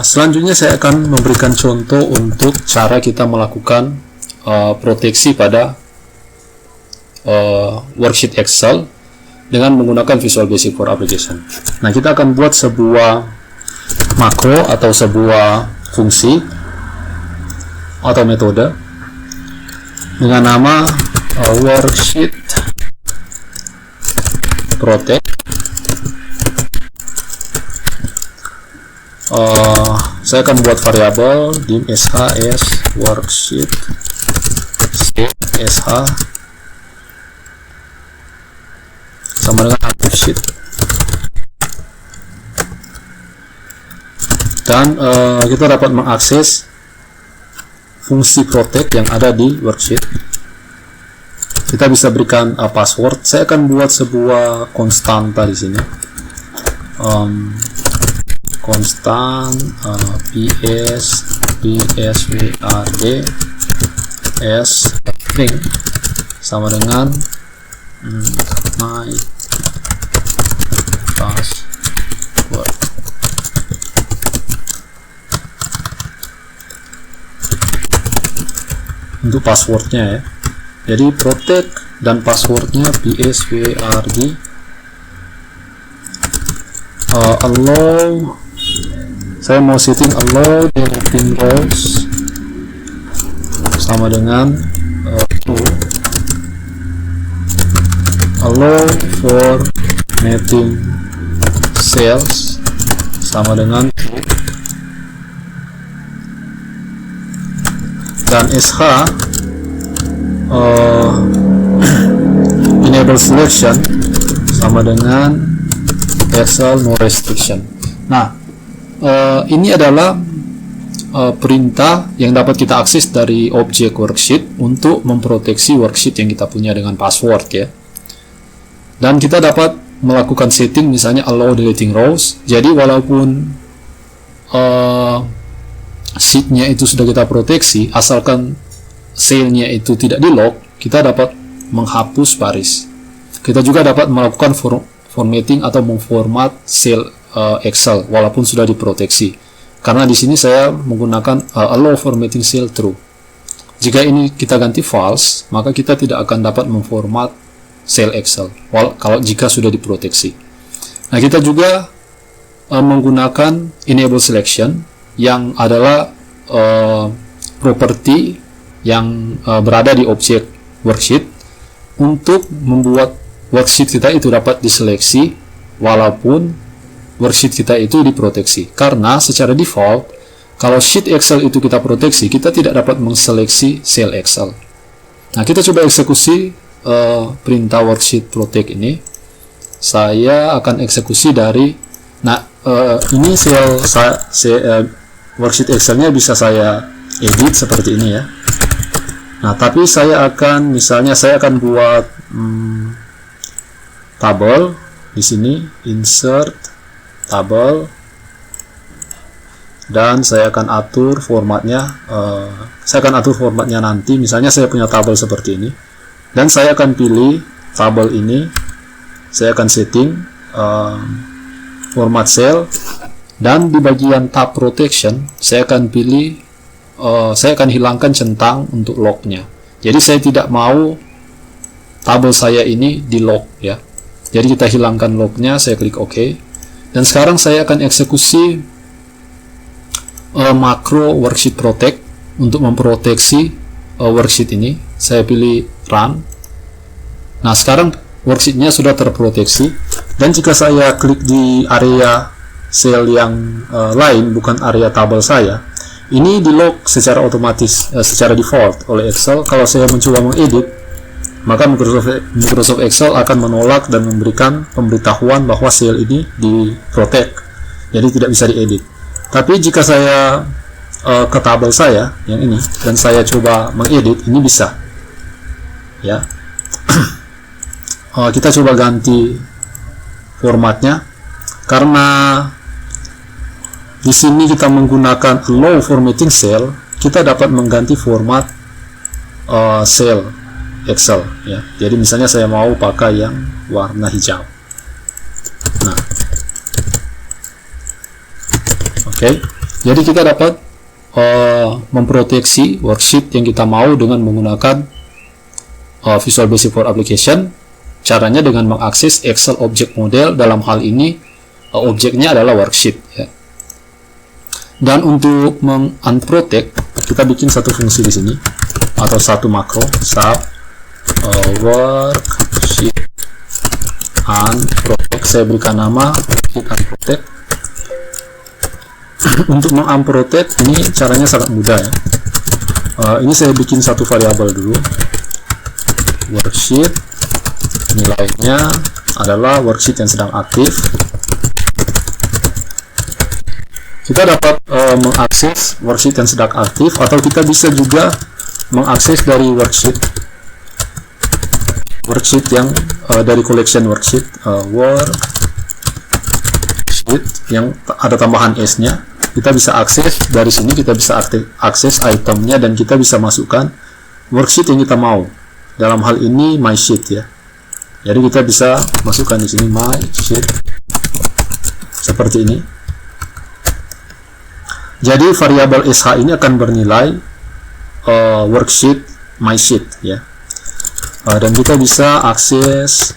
selanjutnya saya akan memberikan contoh untuk cara kita melakukan proteksi pada worksheet Excel dengan menggunakan Visual Basic for Application. Nah, kita akan buat sebuah makro atau sebuah fungsi atau metode dengan nama worksheet protect. Saya akan buat variabel dim shs worksheet set sh sama dengan active sheet, dan kita dapat mengakses fungsi protect yang ada di worksheet. Kita bisa berikan password. Saya akan buat sebuah konstanta di sini. Konstan pswrd s string sama dengan my password. Untuk passwordnya ya, jadi protect dan passwordnya pswrd allow, saya mau setting allow deleting rows sama dengan true, allow for mapping cells sama dengan true, dan sh enable selection sama dengan Excel no restriction. Nah, ini adalah perintah yang dapat kita akses dari objek worksheet untuk memproteksi worksheet yang kita punya dengan password ya. Dan kita dapat melakukan setting misalnya allow deleting rows. Jadi walaupun sheet-nya itu sudah kita proteksi, asalkan cell-nya itu tidak di lock, kita dapat menghapus baris. Kita juga dapat melakukan formatting atau memformat cell Excel walaupun sudah diproteksi. Karena di sini saya menggunakan allow formatting cell true. Jika ini kita ganti false, maka kita tidak akan dapat memformat cell Excel kalau jika sudah diproteksi. Nah, kita juga menggunakan enable selection yang adalah properti yang berada di objek worksheet untuk membuat worksheet kita itu dapat diseleksi walaupun worksheet kita itu diproteksi. Karena secara default, kalau sheet Excel itu kita proteksi, kita tidak dapat menseleksi cell Excel. Nah, kita coba eksekusi perintah worksheet protect ini. Saya akan eksekusi dari, ini worksheet Excel-nya bisa saya edit seperti ini ya. Nah, tapi saya akan buat tabel di sini, insert tabel, dan saya akan atur formatnya. Nanti. Misalnya saya punya tabel seperti ini, dan saya akan pilih tabel ini. Saya akan setting format cell, dan di bagian tab protection saya akan pilih. Saya akan hilangkan centang untuk lock-nya. Jadi saya tidak mau tabel saya ini di lock ya. Jadi kita hilangkan lock-nya, saya klik OK. Dan sekarang saya akan eksekusi makro worksheet protect untuk memproteksi worksheet ini. Saya pilih run. Nah, sekarang worksheet-nya sudah terproteksi. Dan jika saya klik di area cell yang lain, bukan area tabel saya, ini di lock secara otomatis, secara default oleh Excel. Kalau saya mencoba mengedit, maka Microsoft Excel akan menolak dan memberikan pemberitahuan bahwa cell ini di protect, jadi tidak bisa diedit. Tapi jika saya ke tabel saya yang ini dan saya coba mengedit, ini bisa ya. Kita coba ganti formatnya, karena di sini kita menggunakan allow formatting cell, kita dapat mengganti format cell Excel ya. Jadi misalnya saya mau pakai yang warna hijau. Nah, oke. Jadi kita dapat memproteksi worksheet yang kita mau dengan menggunakan Visual Basic for Application. Caranya dengan mengakses Excel Object Model. Dalam hal ini objeknya adalah worksheet ya. Dan untuk unprotect, kita bikin satu fungsi di sini atau satu makro sub worksheet unprotect. Saya berikan nama worksheet unprotect. Untuk unprotect ini caranya sangat mudah ya. Ini saya bikin satu variabel dulu, worksheet, nilainya adalah worksheet yang sedang aktif. Kita dapat mengakses worksheet yang sedang aktif, atau kita bisa juga mengakses dari worksheet yang dari collection worksheet, worksheet yang ada tambahan S-nya. Kita bisa akses dari sini, kita bisa akses itemnya, dan kita bisa masukkan worksheet yang kita mau. Dalam hal ini my sheet ya. Jadi kita bisa masukkan di sini my sheet seperti ini. Jadi variabel SH ini akan bernilai worksheet my sheet ya. Dan kita bisa akses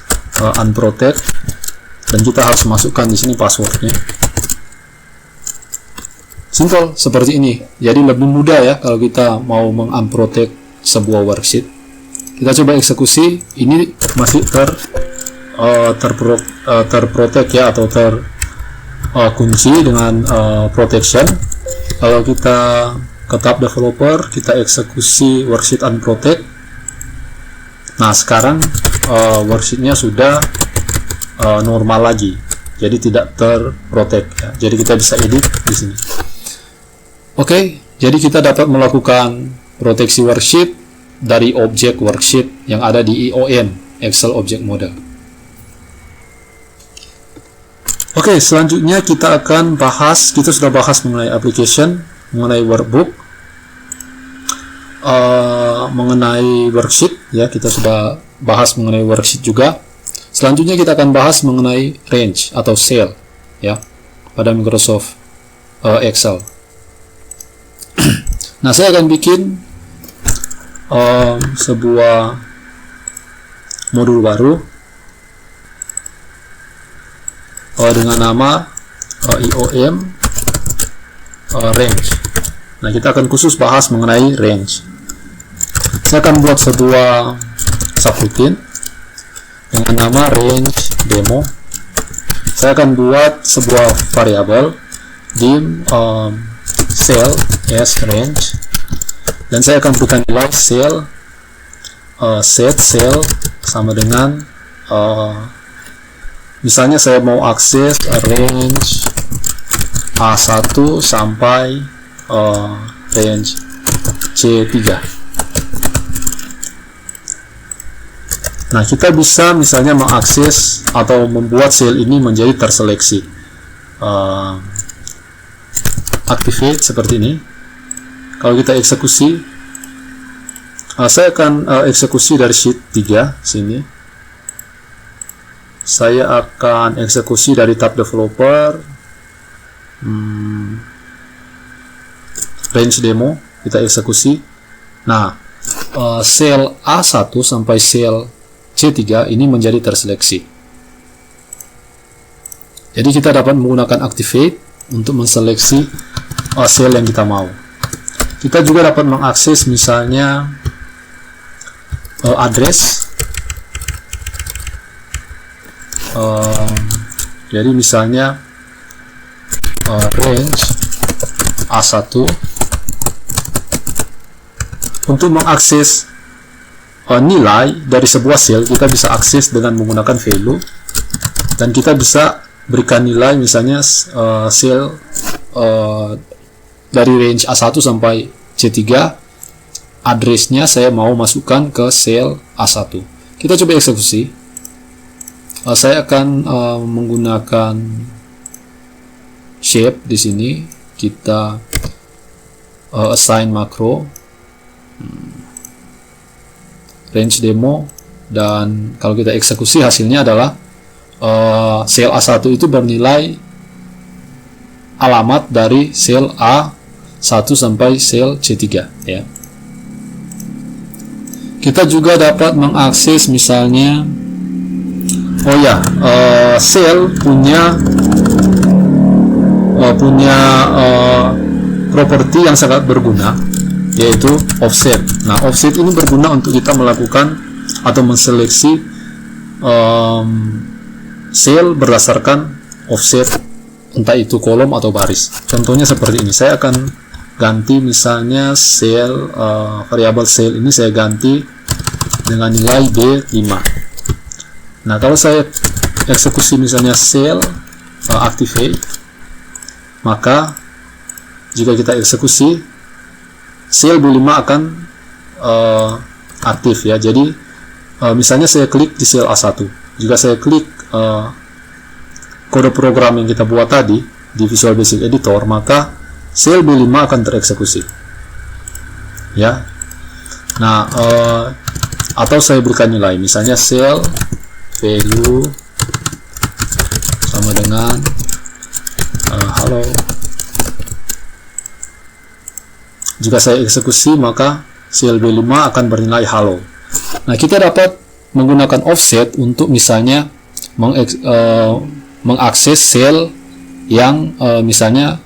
unprotect, dan kita harus masukkan di sini passwordnya. Simple seperti ini. Jadi lebih mudah ya kalau kita mau mengunprotect sebuah worksheet. Kita coba eksekusi. Ini masih terprotect ya, atau terkunci dengan protection. Kalau kita ke tab developer, kita eksekusi worksheet unprotect, Nah, sekarang worksheetnya sudah normal lagi, jadi tidak terprotek ya. Jadi kita bisa edit di sini. Oke, jadi kita dapat melakukan proteksi worksheet dari objek worksheet yang ada di EOM, Excel Object Model. Oke, selanjutnya kita akan bahas, kita sudah bahas mengenai application, mengenai workbook, mengenai worksheet ya, kita sudah bahas mengenai worksheet juga. Selanjutnya kita akan bahas mengenai range atau cell ya pada Microsoft Excel. Nah, saya akan bikin sebuah modul baru dengan nama EOM range. Nah, kita akan khusus bahas mengenai range. Saya akan buat sebuah subroutine dengan nama range demo. Saya akan buat sebuah variabel dim cell as range, dan saya akan berikan nilai cell set cell sama dengan misalnya saya mau akses range A1 sampai range C3. Nah, kita bisa misalnya mengakses atau membuat sel ini menjadi terseleksi. Activate seperti ini. Kalau kita eksekusi, saya akan eksekusi dari sheet 3 sini. Saya akan eksekusi dari tab developer, range demo, kita eksekusi. Nah, sel A1 sampai sel C3 ini menjadi terseleksi. Jadi kita dapat menggunakan activate untuk menseleksi sel yang kita mau. Kita juga dapat mengakses misalnya address. Jadi misalnya range A1 untuk mengakses nilai dari sebuah sel, kita bisa akses dengan menggunakan value, dan kita bisa berikan nilai misalnya sel dari range A1 sampai C3, addressnya saya mau masukkan ke sel A1. Kita coba eksekusi. Saya akan menggunakan shape di sini. Kita assign makro range demo, dan kalau kita eksekusi hasilnya adalah sel A1 itu bernilai alamat dari sel A1 sampai sel C3 ya. Kita juga dapat mengakses misalnya sel punya properti yang sangat berguna, yaitu offset. Nah, offset ini berguna untuk kita melakukan atau menseleksi sel berdasarkan offset, entah itu kolom atau baris. Contohnya seperti ini. Saya akan ganti misalnya sel variabel sel ini saya ganti dengan nilai D5. Nah, kalau saya eksekusi misalnya sel activate, maka jika kita eksekusi sel B5 akan aktif ya. Jadi misalnya saya klik di sel A1, jika saya klik kode program yang kita buat tadi di Visual Basic Editor, maka sel B5 akan tereksekusi ya. Nah, atau saya berikan nilai misalnya sel value sama dengan halo. Jika saya eksekusi, maka sel B5 akan bernilai halo. Nah, kita dapat menggunakan offset untuk misalnya mengakses sel yang misalnya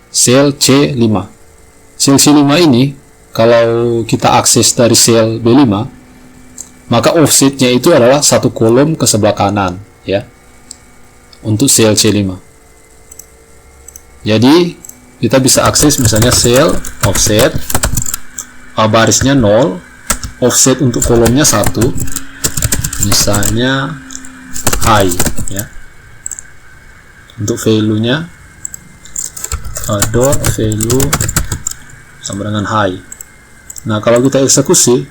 sel C5. Sel C5 ini kalau kita akses dari sel B5, maka offsetnya itu adalah satu kolom ke sebelah kanan ya, untuk sel C5. Jadi kita bisa akses misalnya sel offset barisnya 0, offset untuk kolomnya 1, misalnya high ya. Untuk value-nya dot value sama dengan high. Nah, kalau kita eksekusi,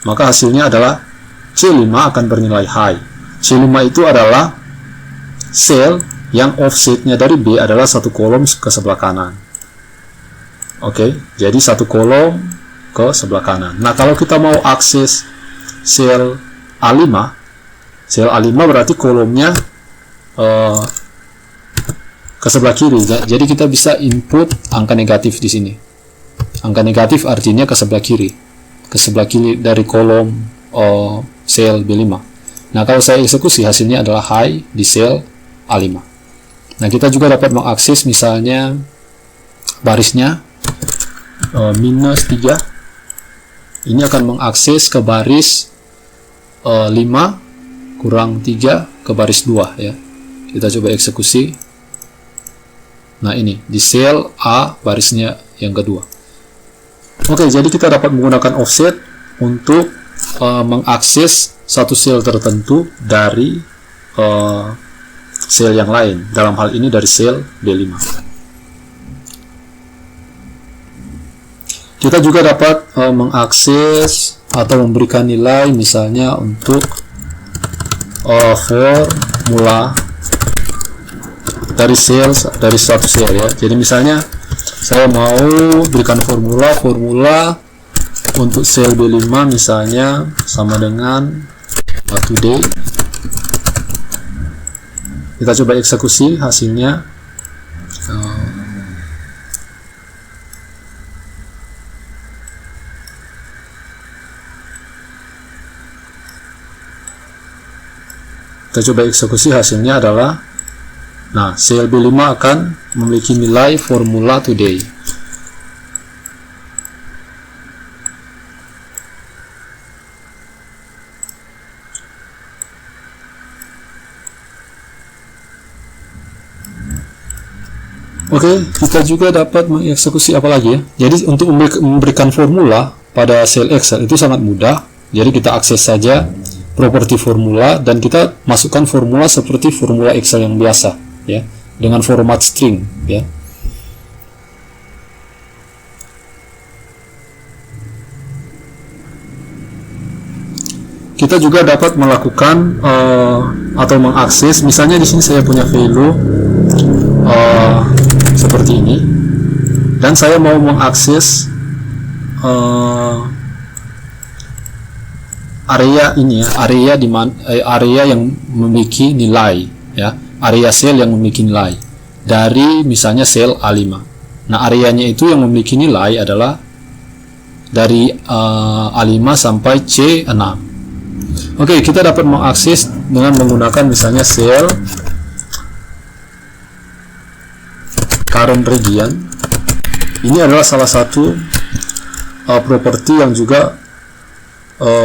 maka hasilnya adalah C5 akan bernilai high. C5 itu adalah sel yang offsetnya dari B adalah 1 kolom ke sebelah kanan. Oke, jadi 1 kolom ke sebelah kanan. Nah, kalau kita mau akses sel A5, sel A5 berarti kolomnya ke sebelah kiri. Jadi kita bisa input angka negatif di sini. Angka negatif artinya ke sebelah kiri. Ke sebelah kiri dari kolom sel B5. Nah, kalau saya eksekusi hasilnya adalah high di sel A5. Nah, kita juga dapat mengakses misalnya barisnya minus 3. Ini akan mengakses ke baris 5 kurang 3 ke baris 2 ya. Kita coba eksekusi. Nah, ini di sel A barisnya yang kedua. Oke, jadi kita dapat menggunakan offset untuk mengakses satu sel tertentu dari sel yang lain. Dalam hal ini dari sel B5. Kita juga dapat mengakses atau memberikan nilai misalnya untuk formula dari suatu sel ya. Jadi misalnya saya mau berikan formula untuk sel B5 misalnya sama dengan today. Kita coba eksekusi hasilnya. Kita coba eksekusi hasilnya adalah, nah, sel B5 akan memiliki nilai formula today. Oke, kita juga dapat mengeksekusi apa lagi ya. Jadi untuk memberikan formula pada sel Excel itu sangat mudah. Jadi kita akses saja properti formula dan kita masukkan formula seperti formula Excel yang biasa ya, dengan format string ya. Kita juga dapat melakukan atau mengakses, misalnya di sini saya punya value seperti ini dan saya mau mengakses area ini ya, area yang memiliki nilai ya, area sel yang memiliki nilai dari misalnya sel A5. Nah, areanya itu yang memiliki nilai adalah dari A5 sampai C6. Oke, kita dapat mengakses dengan menggunakan misalnya sel current region. Ini adalah salah satu properti yang juga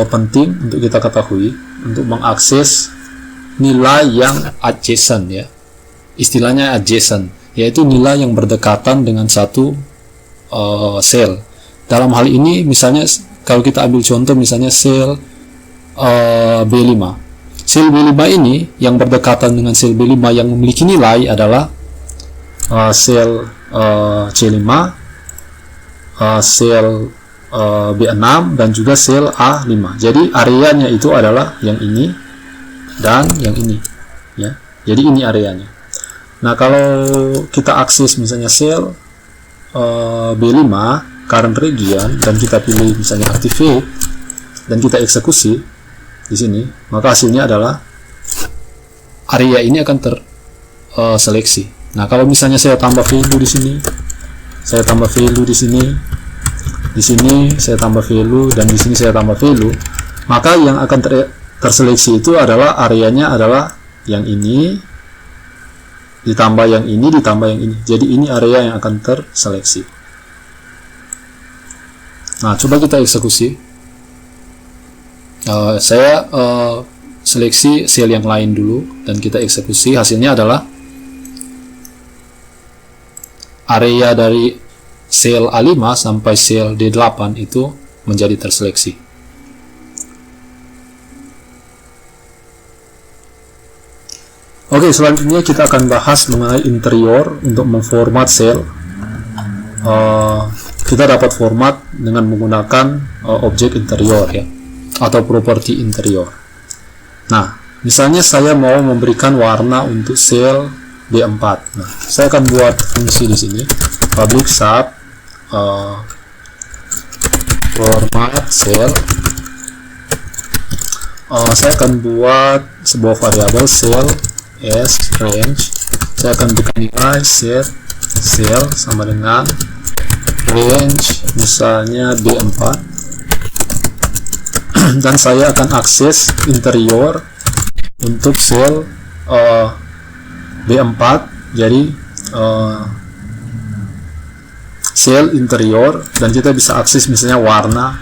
penting untuk kita ketahui untuk mengakses nilai yang adjacent ya. Istilahnya adjacent, yaitu nilai yang berdekatan dengan satu sel. Dalam hal ini misalnya kalau kita ambil contoh misalnya sel B5. Sel B5 ini yang berdekatan dengan sel B5 yang memiliki nilai adalah sel C5, sel B6 dan juga sel A5. Jadi areanya itu adalah yang ini dan yang ini ya. Jadi ini areanya. Nah, kalau kita akses misalnya sel B5 current region dan kita pilih misalnya activate dan kita eksekusi di sini, maka hasilnya adalah area ini akan terseleksi. Nah, kalau misalnya saya tambah value di sini, saya tambah value di sini, di sini saya tambah value dan di sini saya tambah value, maka yang akan terseleksi itu adalah areanya adalah yang ini ditambah yang ini ditambah yang ini. Jadi ini area yang akan terseleksi. Nah, coba kita eksekusi. Saya seleksi sel yang lain dulu dan kita eksekusi. Hasilnya adalah area dari sel A5 sampai sel D8 itu menjadi terseleksi. Oke, selanjutnya kita akan bahas mengenai interior untuk memformat sel. Kita dapat format dengan menggunakan objek interior ya, atau properti interior. Nah, misalnya saya mau memberikan warna untuk sel B4. Nah, saya akan buat fungsi di sini, public sub format cell. Saya akan buat sebuah variabel cell s range. Saya akan berikan nilai set cell sama dengan range misalnya B4, dan saya akan akses interior untuk sel B4. Jadi sel interior, dan kita bisa akses misalnya warna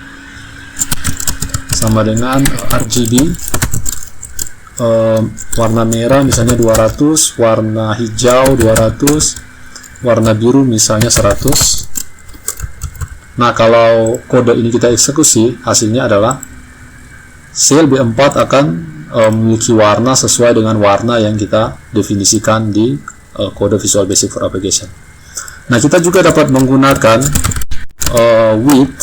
sama dengan RGB, warna merah misalnya 200, warna hijau 200, warna biru misalnya 100. Nah, kalau kode ini kita eksekusi, hasilnya adalah sel B4 akan memiliki warna sesuai dengan warna yang kita definisikan di kode Visual Basic for Application. Nah, kita juga dapat menggunakan with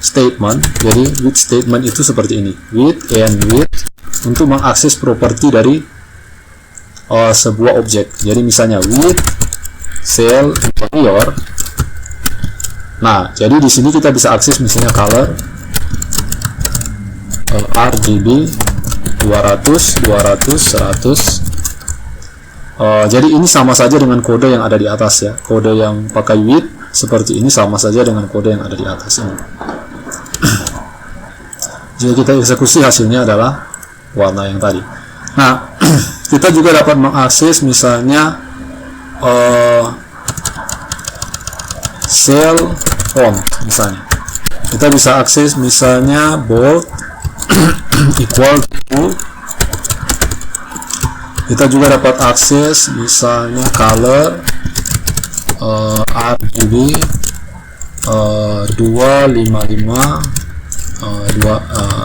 statement. Jadi with statement itu seperti ini, with and with, untuk mengakses properti dari sebuah objek. Jadi misalnya with cell interior. Nah, jadi di sini kita bisa akses misalnya color RGB 200, 100. Jadi ini sama saja dengan kode yang ada di atas ya. Kode yang pakai with seperti ini sama saja dengan kode yang ada di atas ini. Jadi kita eksekusi, hasilnya adalah warna yang tadi. Nah, kita juga dapat mengakses misalnya cell font misalnya. Kita bisa akses misalnya bold equal to. Kita juga dapat akses misalnya color RGB 255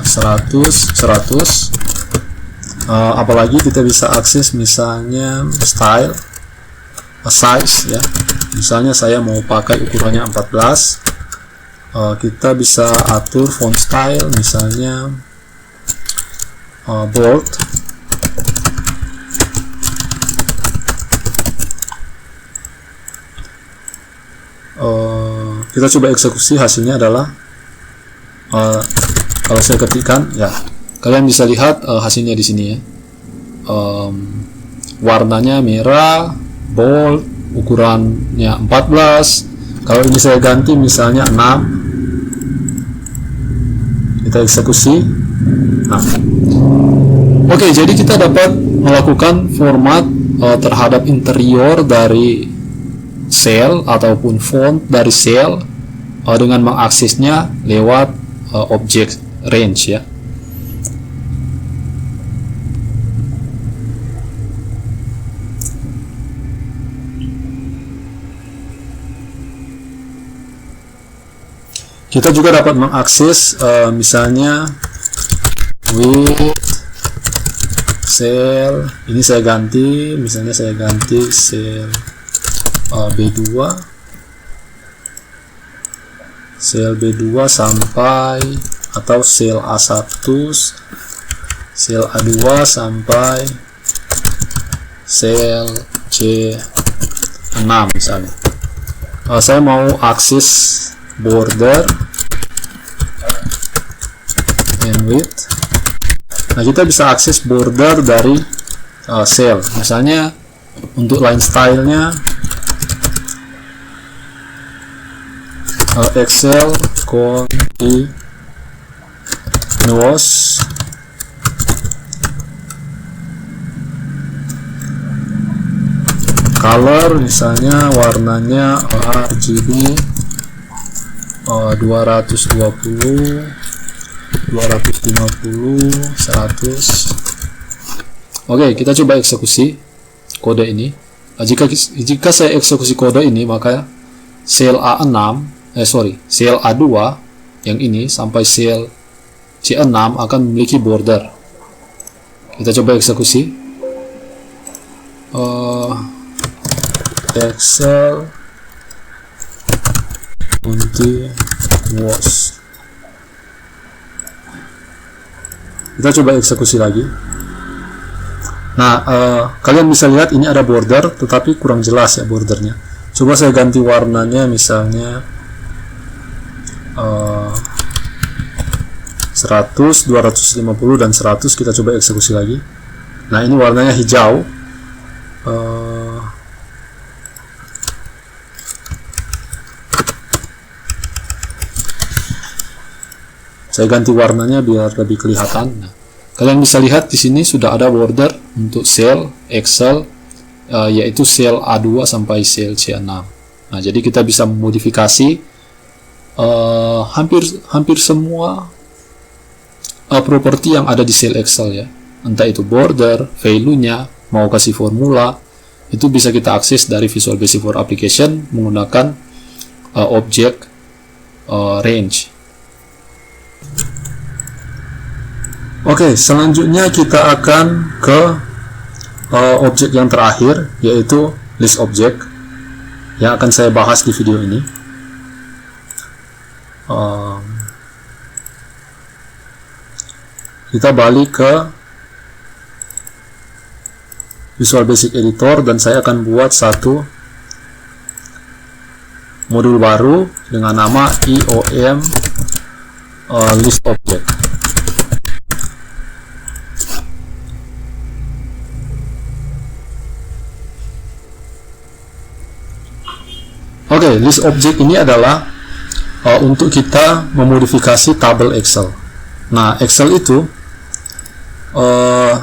100. Apalagi kita bisa akses misalnya style size ya. Misalnya saya mau pakai ukurannya 14, kita bisa atur font style misalnya bold. Kita coba eksekusi, hasilnya adalah kalau saya ketikkan ya, kalian bisa lihat hasilnya di sini ya. Warnanya merah, bold, ukurannya 14. Kalau ini saya ganti misalnya 6, kita eksekusi. Nah, oke, jadi kita dapat melakukan format terhadap interior dari sel ataupun font dari sel dengan mengaksesnya lewat objek range ya. Kita juga dapat mengakses misalnya with cell, ini saya ganti, misalnya saya ganti cell B2, sel B2 sampai, atau sel A1, sel A2 sampai sel C6 misalnya. Saya mau akses border and width. Nah, kita bisa akses border dari sel. Misalnya untuk line stylenya Excel continuous color, misalnya warnanya RGB 220, 250, 100. Oke, kita coba eksekusi kode ini. Jika saya eksekusi kode ini, maka sel A6 sel A2 yang ini sampai sel C6 akan memiliki border. Kita coba eksekusi. Excel continuous. Kita coba eksekusi lagi. Nah, kalian bisa lihat ini ada border, tetapi kurang jelas ya bordernya. Coba saya ganti warnanya, misalnya 100, 250, dan 100. Kita coba eksekusi lagi. Nah, ini warnanya hijau. Saya ganti warnanya biar lebih kelihatan. Nah, kalian bisa lihat di sini sudah ada border untuk sel Excel, yaitu sel A2 sampai sel C6. Nah, jadi kita bisa memodifikasi hampir semua properti yang ada di sel Excel ya. Entah itu border, value-nya, mau kasih formula, itu bisa kita akses dari Visual Basic for Application menggunakan objek range. Oke, selanjutnya kita akan ke objek yang terakhir, yaitu list object, yang akan saya bahas di video ini. Kita balik ke Visual Basic Editor, dan saya akan buat satu modul baru dengan nama IOM list object. Oke, list object ini adalah untuk kita memodifikasi tabel Excel. Nah, Excel itu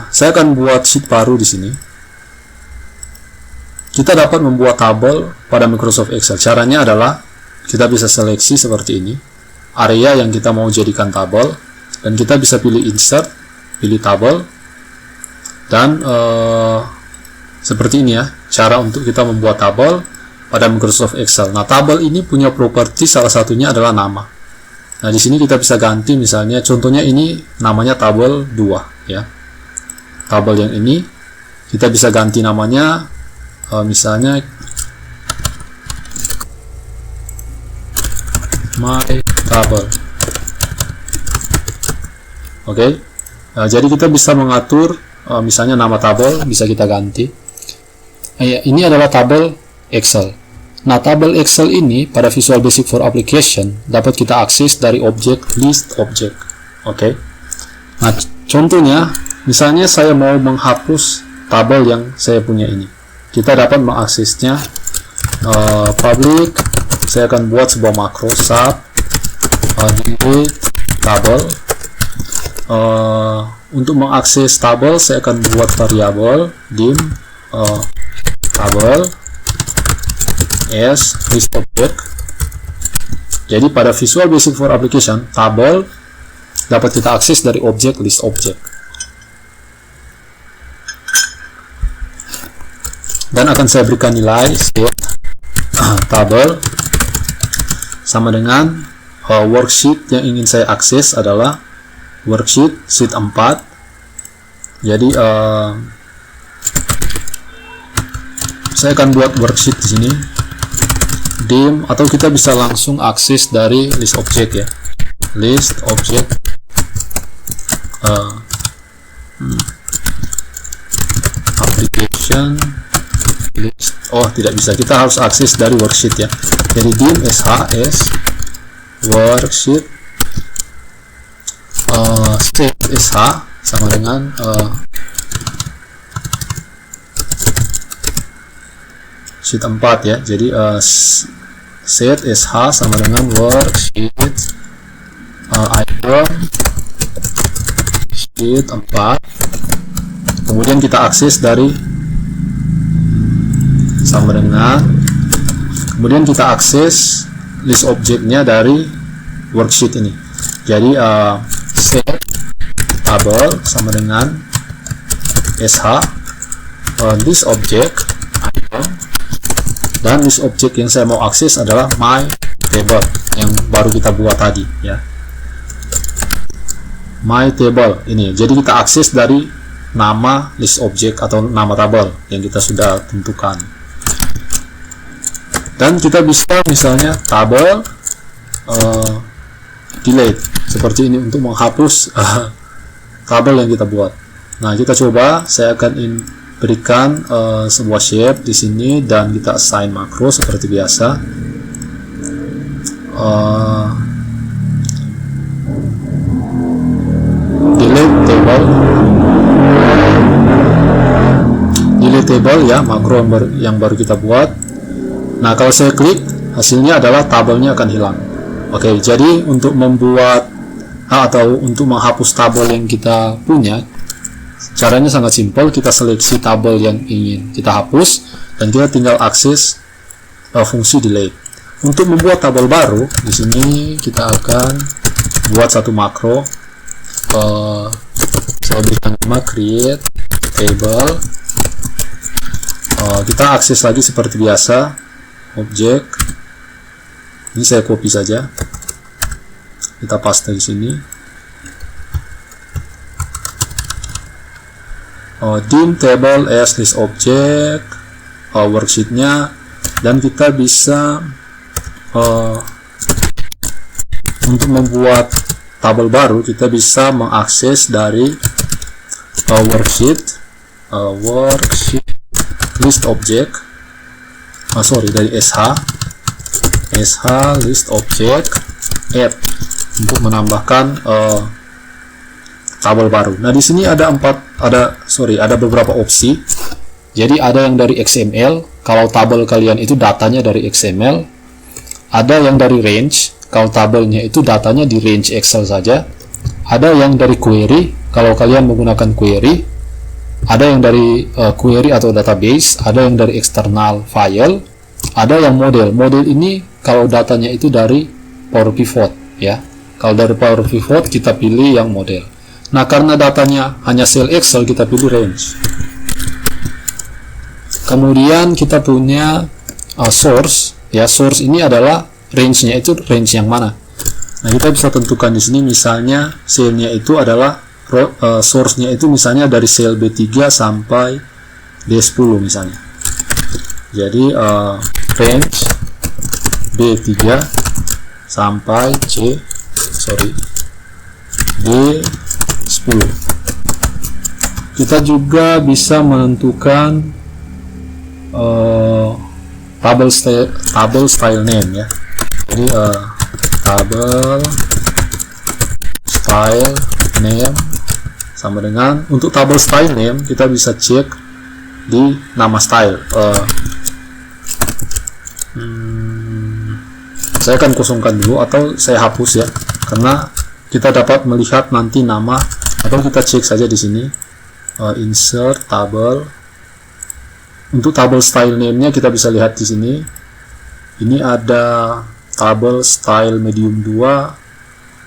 saya akan buat sheet baru di sini. Kita dapat membuat tabel pada Microsoft Excel. Caranya adalah kita bisa seleksi seperti ini, area yang kita mau jadikan tabel, dan kita bisa pilih insert, pilih tabel, dan seperti ini ya, cara untuk kita membuat tabel pada Microsoft Excel. Nah, tabel ini punya properti, salah satunya adalah nama. Nah, di sini kita bisa ganti, misalnya contohnya ini namanya tabel 2 ya. Tabel yang ini kita bisa ganti namanya, misalnya my table. Oke. Nah, jadi kita bisa mengatur misalnya nama tabel bisa kita ganti. Ini adalah tabel Excel. Nah, tabel Excel ini pada Visual Basic for Application dapat kita akses dari objek list object. Oke. Nah, contohnya, misalnya saya mau menghapus tabel yang saya punya ini. Kita dapat mengaksesnya public. Saya akan buat sebuah makro sub delete tabel. Untuk mengakses tabel, saya akan buat variabel dim tabel as list object. Jadi pada Visual Basic for Application, tabel dapat kita akses dari objek list object, dan akan saya berikan nilai set tabel sama dengan worksheet yang ingin saya akses adalah worksheet sheet 4. Jadi saya akan buat worksheet di sini dim, atau kita bisa langsung akses dari list object ya, list object application list. Oh, tidak bisa, kita harus akses dari worksheet ya. Jadi dim shs worksheet set sh sama dengan sheet 4 ya. Jadi set sh sama dengan worksheet item sheet 4. Kemudian kita akses dari sama dengan, kemudian kita akses list objeknya dari worksheet ini. Jadi set tabel sama dengan sh list object item, dan list object yang saya mau akses adalah my table yang baru kita buat tadi ya. my table ini. Jadi kita akses dari nama list object atau nama tabel yang kita sudah tentukan. Dan kita bisa misalnya tabel delete seperti ini untuk menghapus tabel yang kita buat. Nah, kita coba. Saya akan berikan sebuah shape di sini dan kita assign makro seperti biasa. Delete table ya, makro yang baru kita buat. Nah, kalau saya klik, hasilnya adalah tabelnya akan hilang. Oke, jadi untuk membuat atau untuk menghapus tabel yang kita punya, caranya sangat simpel. Kita seleksi tabel yang ingin kita hapus dan kita tinggal akses fungsi delete. Untuk membuat tabel baru, di sini kita akan buat satu makro. Saya berikan nama create table. Kita akses lagi seperti biasa objek. Ini saya copy saja. Kita paste di sini. Dim table as list object, worksheetnya, dan kita bisa untuk membuat tabel baru kita bisa mengakses dari worksheet list object, dari sh list object add untuk menambahkan tabel baru. Nah, di sini ada beberapa opsi. Jadi ada yang dari XML, kalau tabel kalian itu datanya dari XML. Ada yang dari range, kalau tabelnya itu datanya di range Excel saja. Ada yang dari query, kalau kalian menggunakan query. Ada yang dari query atau database, ada yang dari external file, ada yang model. Model ini kalau datanya itu dari Power Pivot ya. Kalau dari Power Pivot kita pilih yang model. Nah, karena datanya hanya cell Excel, kita pilih range. Kemudian kita punya source ya. Source ini adalah range-nya itu range yang mana. Nah, kita bisa tentukan di sini misalnya cell-nya itu adalah source-nya itu misalnya dari sel B3 sampai D10 misalnya. Jadi range B3 sampai D10. Kita juga bisa menentukan tabel style name ya. Jadi tabel style name sama dengan, untuk tabel style name kita bisa cek di nama style. Saya akan kosongkan dulu atau saya hapus ya, karena kita dapat melihat nanti nama, atau kita cek saja di sini. Insert tabel. Untuk tabel style name-nya kita bisa lihat di sini. Ini ada tabel style medium 2.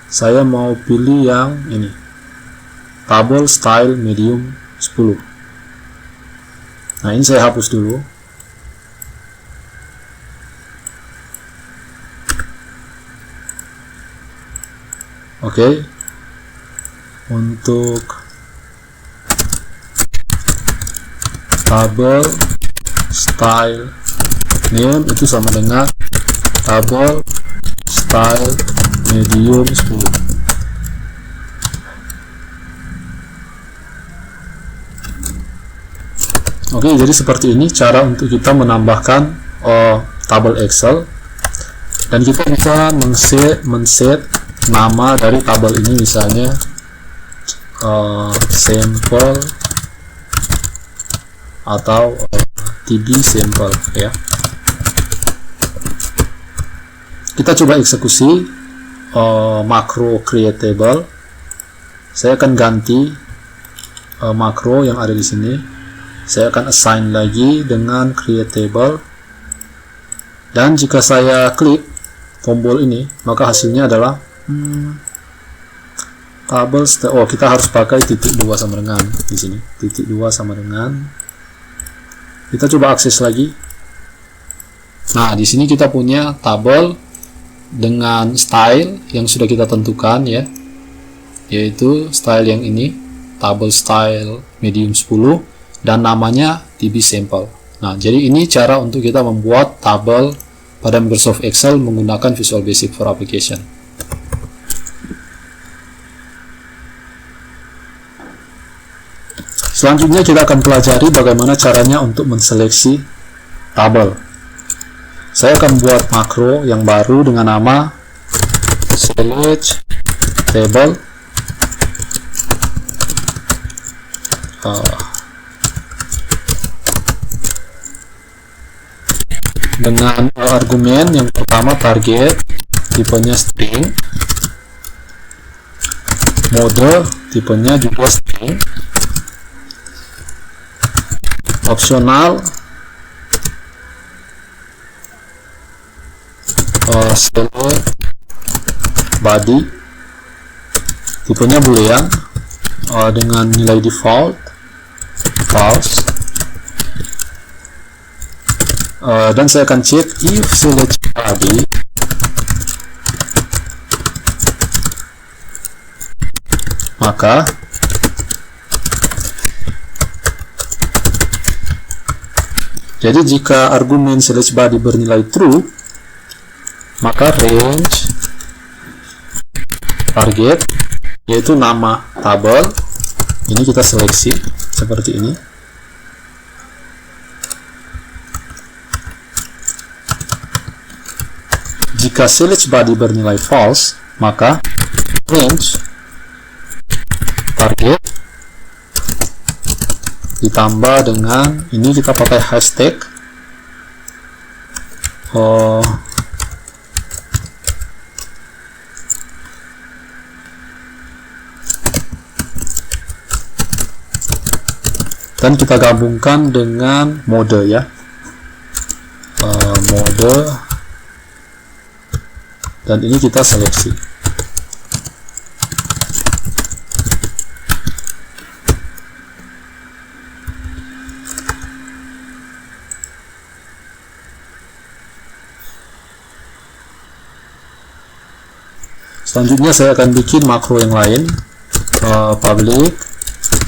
Saya mau pilih yang ini, tabel style medium 10. Nah, ini saya hapus dulu. Oke. Untuk tabel style name itu sama dengan tabel style medium 10. Oke, jadi seperti ini cara untuk kita menambahkan tabel Excel, dan kita bisa men-set nama dari tabel ini, misalnya sampel atau td sampel ya. Kita coba eksekusi makro create table. Saya akan ganti makro yang ada di sini. Saya akan assign lagi dengan create table, dan jika saya klik tombol ini, maka hasilnya adalah tabel kita harus pakai titik 2 sama dengan di sini. Titik 2 sama dengan, kita coba akses lagi. Nah, di sini kita punya tabel dengan style yang sudah kita tentukan ya. yaitu style yang ini, table style medium 10, dan namanya TB sample. Nah, jadi ini cara untuk kita membuat tabel pada Microsoft Excel menggunakan Visual Basic for Application. Selanjutnya kita akan pelajari bagaimana caranya untuk menseleksi tabel. Saya akan buat makro yang baru dengan nama select table dengan argumen yang pertama target, tipenya string, mode tipenya juga string, opsional select body, tipenya boolean dengan nilai default false, dan saya akan cek if select body maka jadi jika argumen select body bernilai true, maka range target, yaitu nama tabel, ini kita seleksi seperti ini. Jika select body bernilai false, maka range target ditambah dengan ini, kita pakai hashtag dan kita gabungkan dengan mode ya, mode, dan ini kita seleksi. Selanjutnya saya akan bikin makro yang lain, public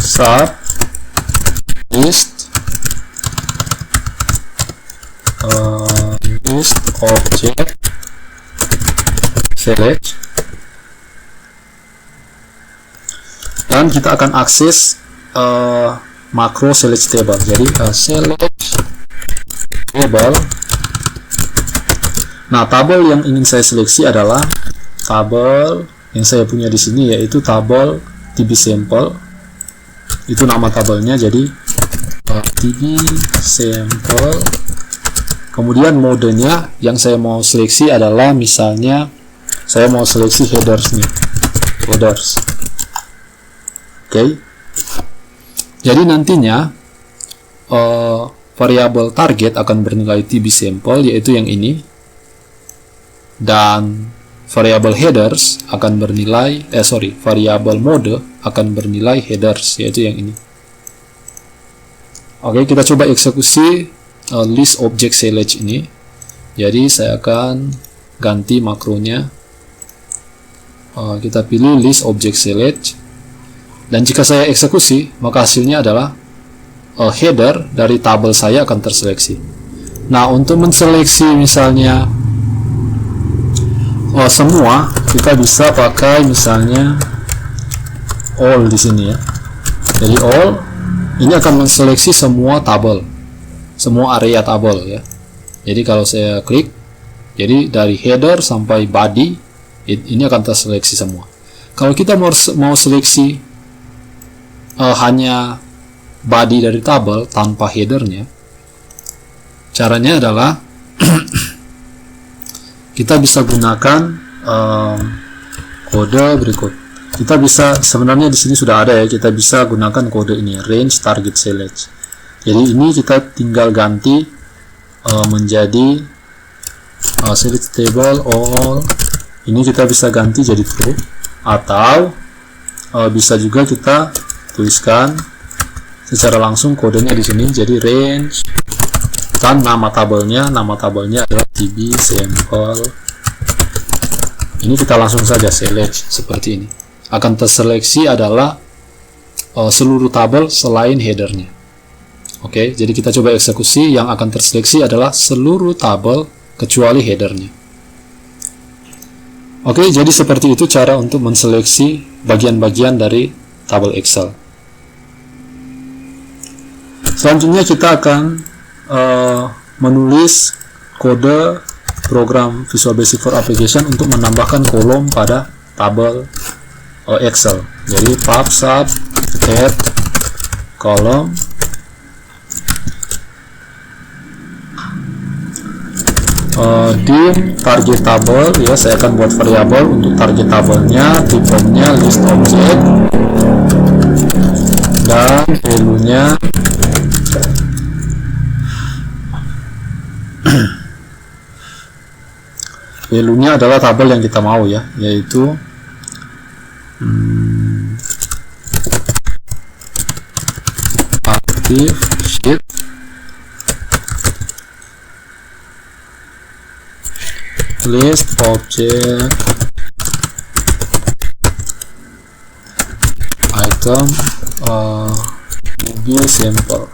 sub list object select, dan kita akan akses makro select table. Jadi select table. Nah, tabel yang ingin saya seleksi adalah tabel yang saya punya di sini, yaitu tabel TB sample. Itu nama tabelnya, jadi TB sample. Kemudian modenya yang saya mau seleksi adalah, misalnya saya mau seleksi headers nih, headers. Oke. Jadi nantinya variabel target akan bernilai TB sample, yaitu yang ini, dan variabel headers akan bernilai variabel mode akan bernilai headers, yaitu yang ini. Oke, kita coba eksekusi list object select ini. Jadi saya akan ganti makronya, kita pilih list object select, dan jika saya eksekusi maka hasilnya adalah header dari tabel saya akan terseleksi. Nah, untuk menseleksi misalnya semua, kita bisa pakai misalnya all di sini ya. Jadi all ini akan menseleksi semua tabel, semua area tabel ya. Jadi kalau saya klik, jadi dari header sampai body ini akan terseleksi semua. Kalau kita mau seleksi hanya body dari tabel tanpa headernya, caranya adalah kita bisa gunakan kode berikut. Kita bisa, sebenarnya di sini sudah ada ya, kita bisa gunakan kode ini, range target select. Jadi ini kita tinggal ganti menjadi select table all. Ini kita bisa ganti jadi true, atau bisa juga kita tuliskan secara langsung kodenya di sini, jadi range, dan nama tabelnya adalah TB sample. Ini kita langsung saja select seperti ini. akan terseleksi adalah seluruh tabel selain headernya. Oke, jadi kita coba eksekusi. Yang akan terseleksi adalah seluruh tabel kecuali headernya. Oke, jadi seperti itu cara untuk menseleksi bagian-bagian dari tabel Excel. Selanjutnya kita akan menulis kode program Visual Basic for Application untuk menambahkan kolom pada tabel Excel. Jadi pub sub add column dim target table, ya, saya akan buat variabel untuk target tabelnya, tipenya list object, dan value-nya value-nya adalah tabel yang kita mau, ya, yaitu active sheet list object item DB sample.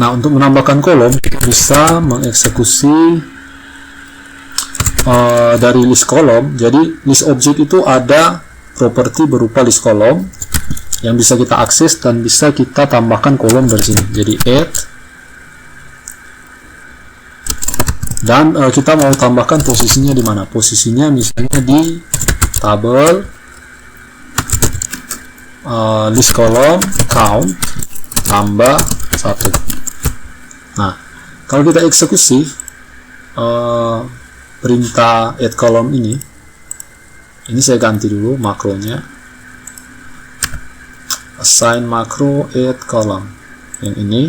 Nah, untuk menambahkan kolom kita bisa mengeksekusi dari list kolom. Jadi list object itu ada properti berupa list kolom yang bisa kita akses dan bisa kita tambahkan kolom dari sini. Jadi add, dan kita mau tambahkan posisinya di mana? Posisinya misalnya di tabel list kolom count tambah 1. Nah, kalau kita eksekusi perintah add column ini saya ganti dulu makronya. Assign makro add column yang ini.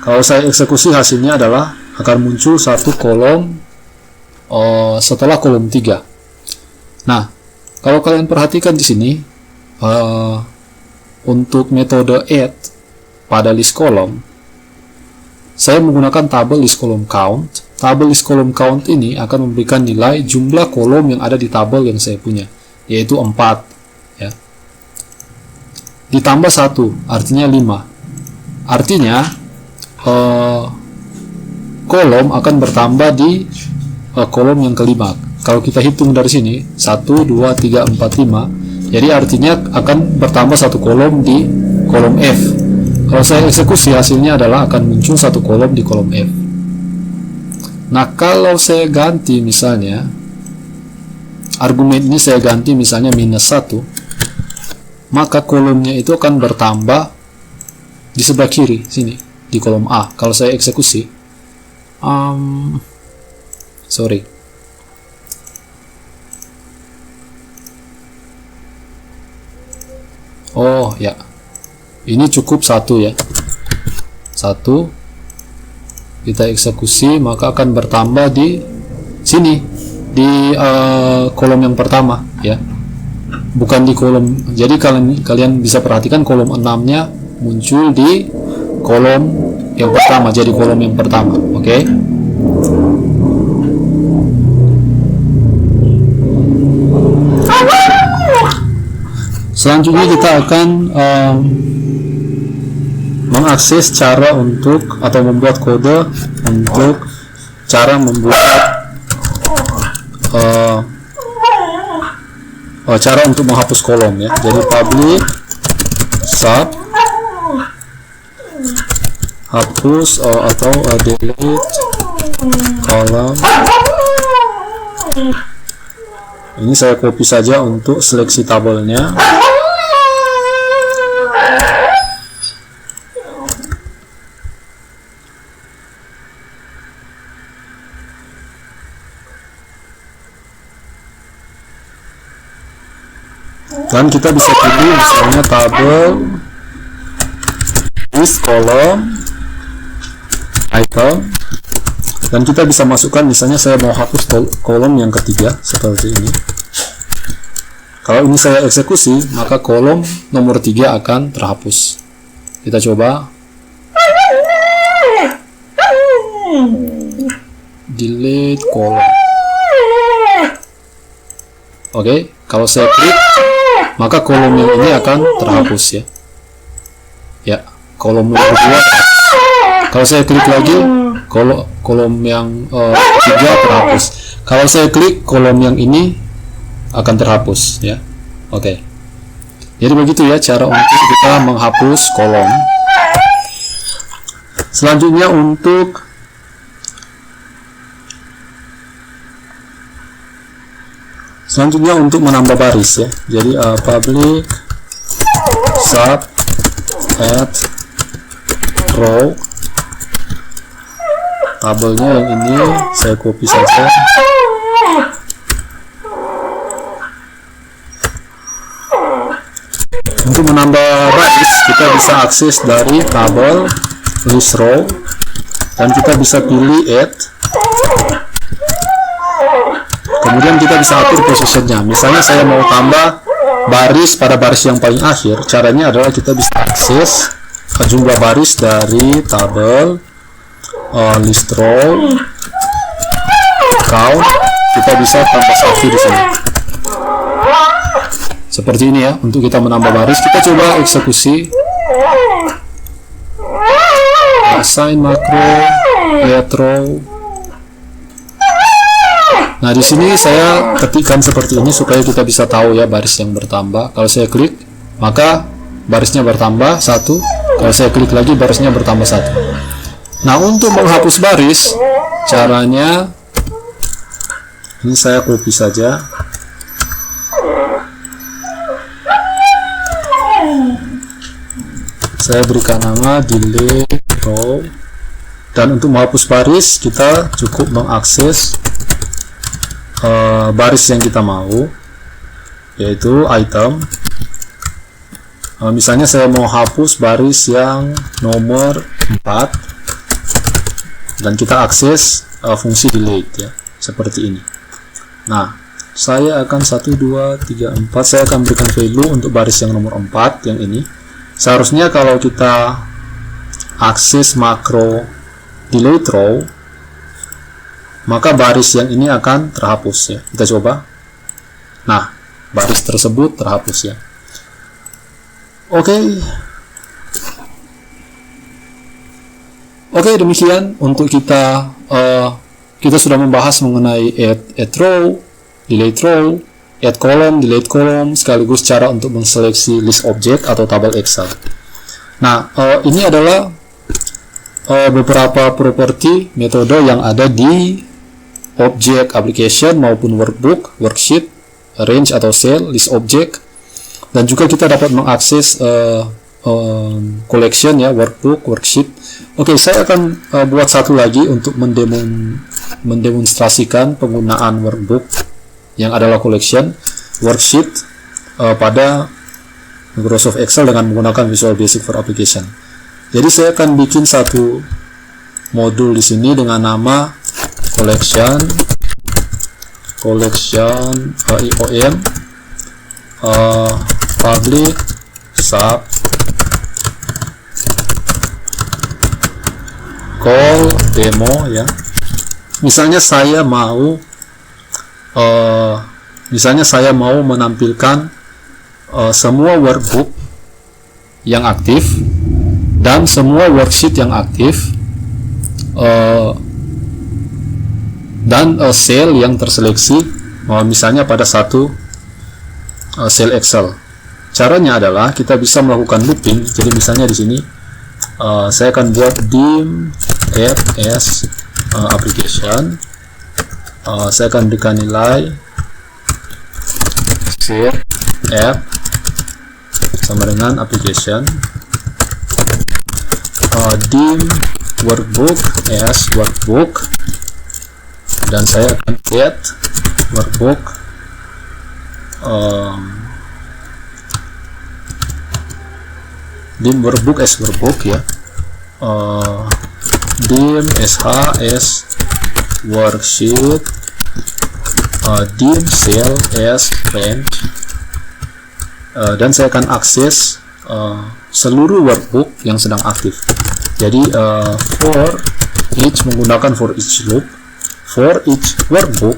Kalau saya eksekusi, hasilnya adalah akan muncul satu kolom setelah kolom 3. Nah, kalau kalian perhatikan di sini untuk metode add pada list kolom, saya menggunakan tabel list column count. Tabel list column count ini akan memberikan nilai jumlah kolom yang ada di tabel yang saya punya, yaitu 4, ya. Ditambah 1, artinya 5. Artinya kolom akan bertambah di kolom yang kelima. Kalau kita hitung dari sini 1, 2, 3, 4, 5, jadi artinya akan bertambah satu kolom di kolom F. Kalau saya eksekusi, hasilnya adalah akan muncul satu kolom di kolom F. Nah, kalau saya ganti misalnya argumen ini, saya ganti misalnya -1, maka kolomnya itu akan bertambah di sebelah kiri sini di kolom A. Kalau saya eksekusi, oh ya, ini cukup 1, ya, 1. Kita eksekusi, maka akan bertambah di sini di kolom yang pertama, ya, bukan di kolom. Jadi kalian bisa perhatikan kolom 6-nya muncul di kolom yang pertama, jadi kolom yang pertama. Oke. Selanjutnya kita akan mengakses cara untuk atau membuat kode untuk cara membuat cara untuk menghapus kolom, ya. Jadi public sub hapus atau delete kolom. Ini saya copy saja untuk seleksi tabelnya. Dan kita bisa pilih misalnya tabel list kolom item, dan kita bisa masukkan misalnya saya mau hapus kolom yang ketiga seperti ini. Kalau ini saya eksekusi, maka kolom nomor 3 akan terhapus. Kita coba. delete column. Oke, kalau saya klik, maka kolom yang ini akan terhapus ya. Ya, kolom yang kedua. Kalau saya klik lagi, kolom yang ketiga terhapus. Kalau saya klik, kolom yang ini akan terhapus ya. Oke. Jadi begitu ya cara untuk kita menghapus kolom. Selanjutnya untuk menambah baris ya. Jadi public sub add row, tabelnya yang ini saya copy saja. Untuk menambah baris kita bisa akses dari tabel list row dan kita bisa pilih add. Kemudian kita bisa atur positionnya. Misalnya saya mau tambah baris pada baris yang paling akhir. Caranya adalah kita bisa akses jumlah baris dari tabel list row count. Kita bisa tambah 1 di sini. Seperti ini ya. Untuk kita menambah baris, kita coba eksekusi. Assign makro add row. Nah, di sini saya ketikkan seperti ini supaya kita bisa tahu ya baris yang bertambah. Kalau saya klik, maka barisnya bertambah 1. Kalau saya klik lagi, barisnya bertambah 1. Nah, untuk menghapus baris, caranya ini saya copy saja. Saya berikan nama delete row. Dan untuk menghapus baris, kita cukup mengakses baris yang kita mau, yaitu item. Misalnya saya mau hapus baris yang nomor 4 dan kita akses fungsi delete ya, seperti ini. Nah, saya akan 1, 2, 3, 4 saya akan berikan value untuk baris yang nomor 4 yang ini. Seharusnya kalau kita akses makro delete row, maka baris yang ini akan terhapus ya. Kita coba. Nah, baris tersebut terhapus ya. Oke, demikian untuk kita sudah membahas mengenai add row, delete row, add column, delete column, sekaligus cara untuk menseleksi list object atau tabel Excel. Nah, ini adalah beberapa properti metode yang ada di object application maupun workbook, worksheet, range atau cell, list object, dan juga kita dapat mengakses collection ya, workbook, worksheet. Oke, saya akan buat satu lagi untuk mendemonstrasikan penggunaan workbook yang adalah collection, worksheet pada Microsoft Excel dengan menggunakan Visual Basic for Application. Jadi saya akan bikin satu modul di sini dengan nama collection IOM public sub call demo ya. Misalnya saya mau menampilkan semua workbook yang aktif dan semua worksheet yang aktif dan cell yang terseleksi, misalnya pada satu cell Excel. Caranya adalah kita bisa melakukan looping. Jadi misalnya di sini saya akan buat dim add as application. Saya akan berikan nilai save app sama dengan application, dim workbook as workbook, dan saya akan add workbook dim workbook as workbook ya, dim sh as worksheet, dim cell as range, dan saya akan akses seluruh workbook yang sedang aktif. Jadi for each menggunakan for each loop. for each workbook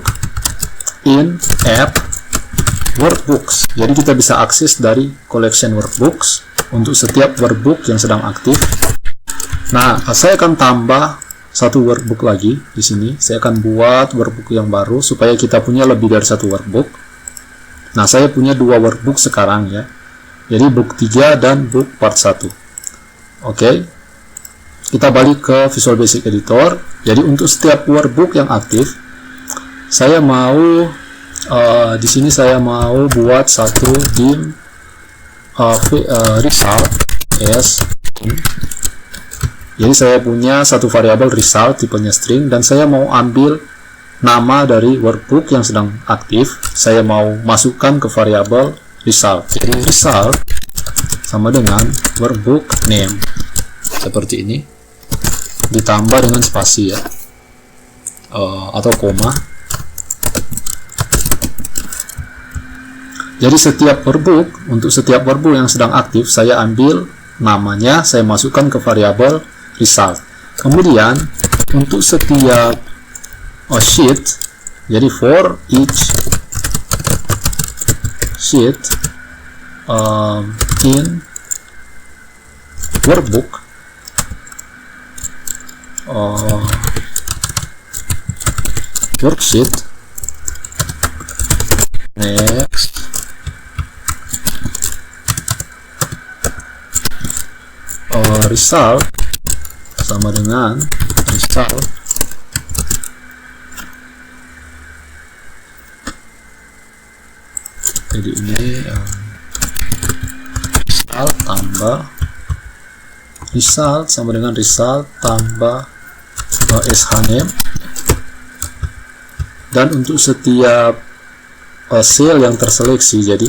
in app workbooks. Jadi kita bisa akses dari collection workbooks untuk setiap workbook yang sedang aktif. Nah, saya akan tambah satu workbook lagi di sini. Saya akan buat workbook yang baru supaya kita punya lebih dari satu workbook. Nah, saya punya dua workbook sekarang ya. Jadi book 3 dan book part 1. Oke. Kita balik ke Visual Basic Editor. Jadi untuk setiap workbook yang aktif, saya mau di sini saya mau buat satu dim result as. Jadi saya punya satu variabel result tipenya string dan saya mau ambil nama dari workbook yang sedang aktif. Saya mau masukkan ke variabel result. Jadi result sama dengan workbook name seperti ini, ditambah dengan spasi ya, atau koma. Jadi setiap workbook, untuk setiap workbook yang sedang aktif, saya ambil namanya, saya masukkan ke variabel result. Kemudian untuk setiap sheet, jadi for each sheet in workbook worksheet next result sama dengan result jadi ini result tambah result sama dengan result tambah sh name, dan untuk setiap cell yang terseleksi, jadi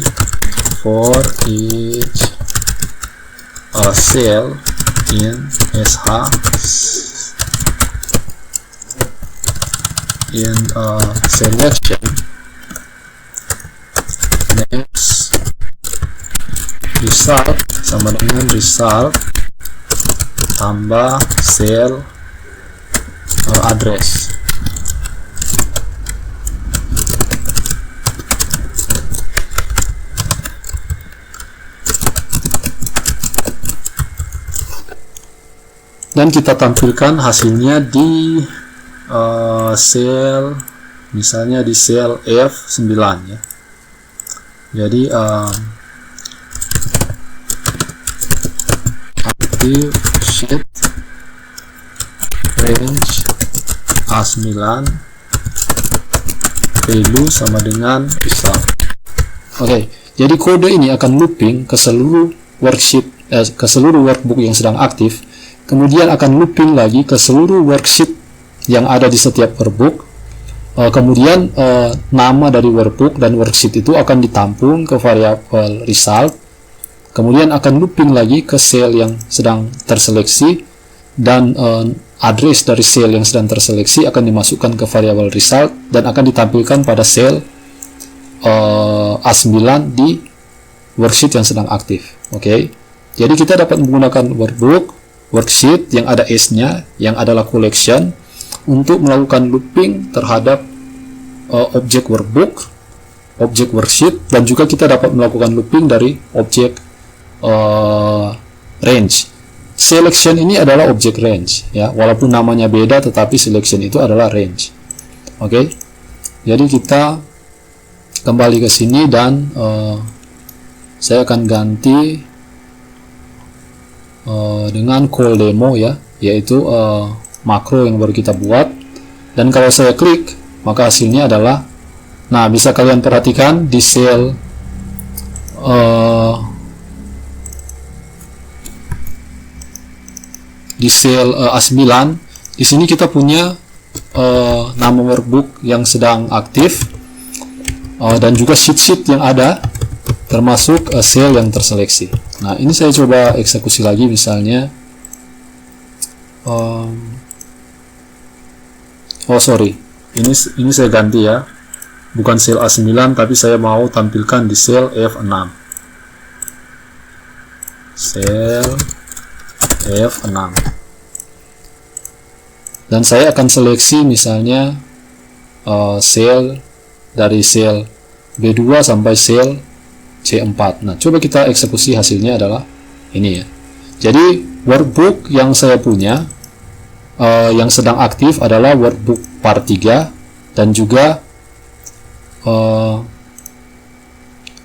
for each cell in sh in selection next result sama dengan result tambah cell address. Dan kita tampilkan hasilnya di cell, misalnya di cell F9 ya. Jadi active sheet range A9 value sama dengan result. Oke, jadi kode ini akan looping ke seluruh worksheet, ke seluruh workbook yang sedang aktif. Kemudian akan looping lagi ke seluruh worksheet yang ada di setiap workbook. Kemudian nama dari workbook dan worksheet itu akan ditampung ke variabel result. Kemudian akan looping lagi ke cell yang sedang terseleksi, dan address dari cell yang sedang terseleksi akan dimasukkan ke variabel result dan akan ditampilkan pada cell A9 di worksheet yang sedang aktif. Oke. Jadi kita dapat menggunakan workbook, worksheet yang ada S-nya, yang adalah collection, untuk melakukan looping terhadap objek workbook, objek worksheet, dan juga kita dapat melakukan looping dari objek range. Selection ini adalah objek range ya, walaupun namanya beda tetapi selection itu adalah range. Oke. Jadi kita kembali ke sini dan saya akan ganti dengan call demo ya, yaitu makro yang baru kita buat. Dan kalau saya klik, maka hasilnya adalah, nah bisa kalian perhatikan di cell A9, di sini kita punya nama workbook yang sedang aktif dan juga sheet-sheet yang ada, termasuk cell yang terseleksi. Nah, ini saya coba eksekusi lagi, misalnya sorry, ini saya ganti ya, bukan cell A9 tapi saya mau tampilkan di cell F6, cell F6, dan saya akan seleksi misalnya sel dari sel B2 sampai sel C4. Nah, coba kita eksekusi, hasilnya adalah ini ya. Jadi workbook yang saya punya yang sedang aktif adalah workbook part 3 dan juga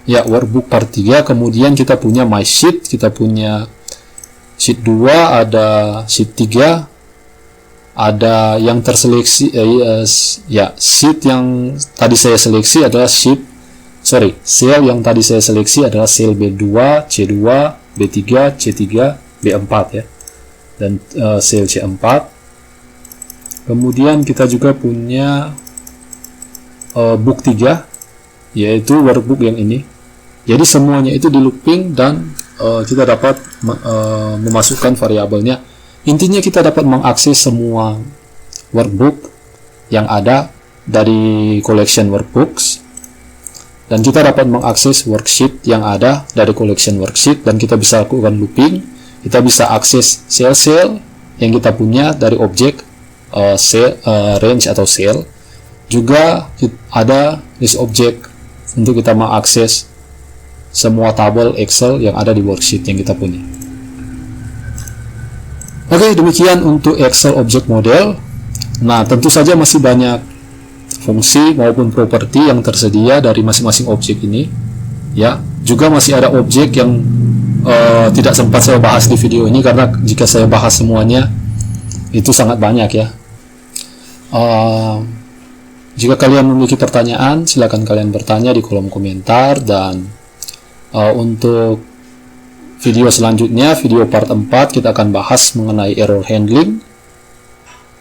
workbook part 3. Kemudian kita punya my sheet, kita punya sheet 2, ada sheet 3, ada yang terseleksi sheet yang tadi saya seleksi adalah sel yang tadi saya seleksi adalah sel B2, C2, B3, C3, B4 ya, dan sel C4. Kemudian kita juga punya book 3, yaitu workbook yang ini. Jadi semuanya itu di looping dan kita dapat memasukkan variabelnya. Intinya kita dapat mengakses semua workbook yang ada dari collection workbooks, dan kita dapat mengakses worksheet yang ada dari collection worksheet, dan kita bisa lakukan looping. Kita bisa akses sel-sel yang kita punya dari objek range atau sel. Juga ada list object untuk kita mengakses semua tabel Excel yang ada di worksheet yang kita punya. Oke, demikian untuk Excel Object Model. Nah, tentu saja masih banyak fungsi maupun properti yang tersedia dari masing-masing objek ini. Ya, juga masih ada objek yang tidak sempat saya bahas di video ini, karena jika saya bahas semuanya itu sangat banyak ya. Jika kalian memiliki pertanyaan, silakan kalian bertanya di kolom komentar. Dan untuk video selanjutnya, video part 4, kita akan bahas mengenai error handling.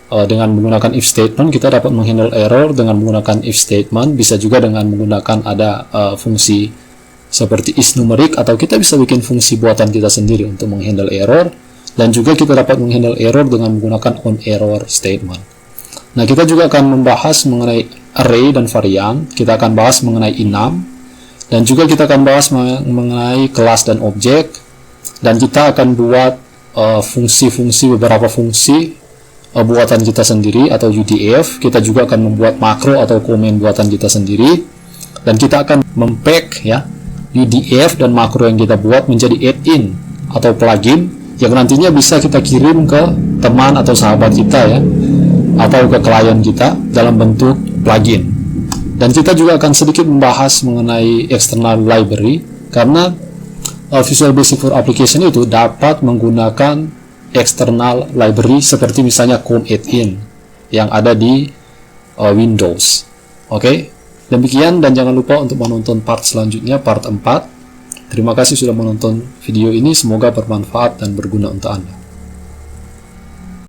Dengan menggunakan if statement, kita dapat menghandle error dengan menggunakan if statement. Bisa juga dengan menggunakan ada fungsi seperti isNumeric, atau kita bisa bikin fungsi buatan kita sendiri untuk menghandle error. Dan juga kita dapat menghandle error dengan menggunakan onError statement. Nah, kita juga akan membahas mengenai array dan varian. Kita akan bahas mengenai enum, dan juga kita akan bahas mengenai kelas dan objek. Dan kita akan buat beberapa fungsi buatan kita sendiri atau UDF. Kita juga akan membuat makro atau komen buatan kita sendiri, dan kita akan mempack ya UDF dan makro yang kita buat menjadi add-in atau plugin yang nantinya bisa kita kirim ke teman atau sahabat kita ya, atau ke klien kita dalam bentuk plugin. Dan kita juga akan sedikit membahas mengenai external library, karena Visual Basic for Application itu dapat menggunakan external library seperti misalnya com-add-in yang ada di Windows. Oke, demikian, dan jangan lupa untuk menonton part selanjutnya, part 4. Terima kasih sudah menonton video ini, semoga bermanfaat dan berguna untuk Anda.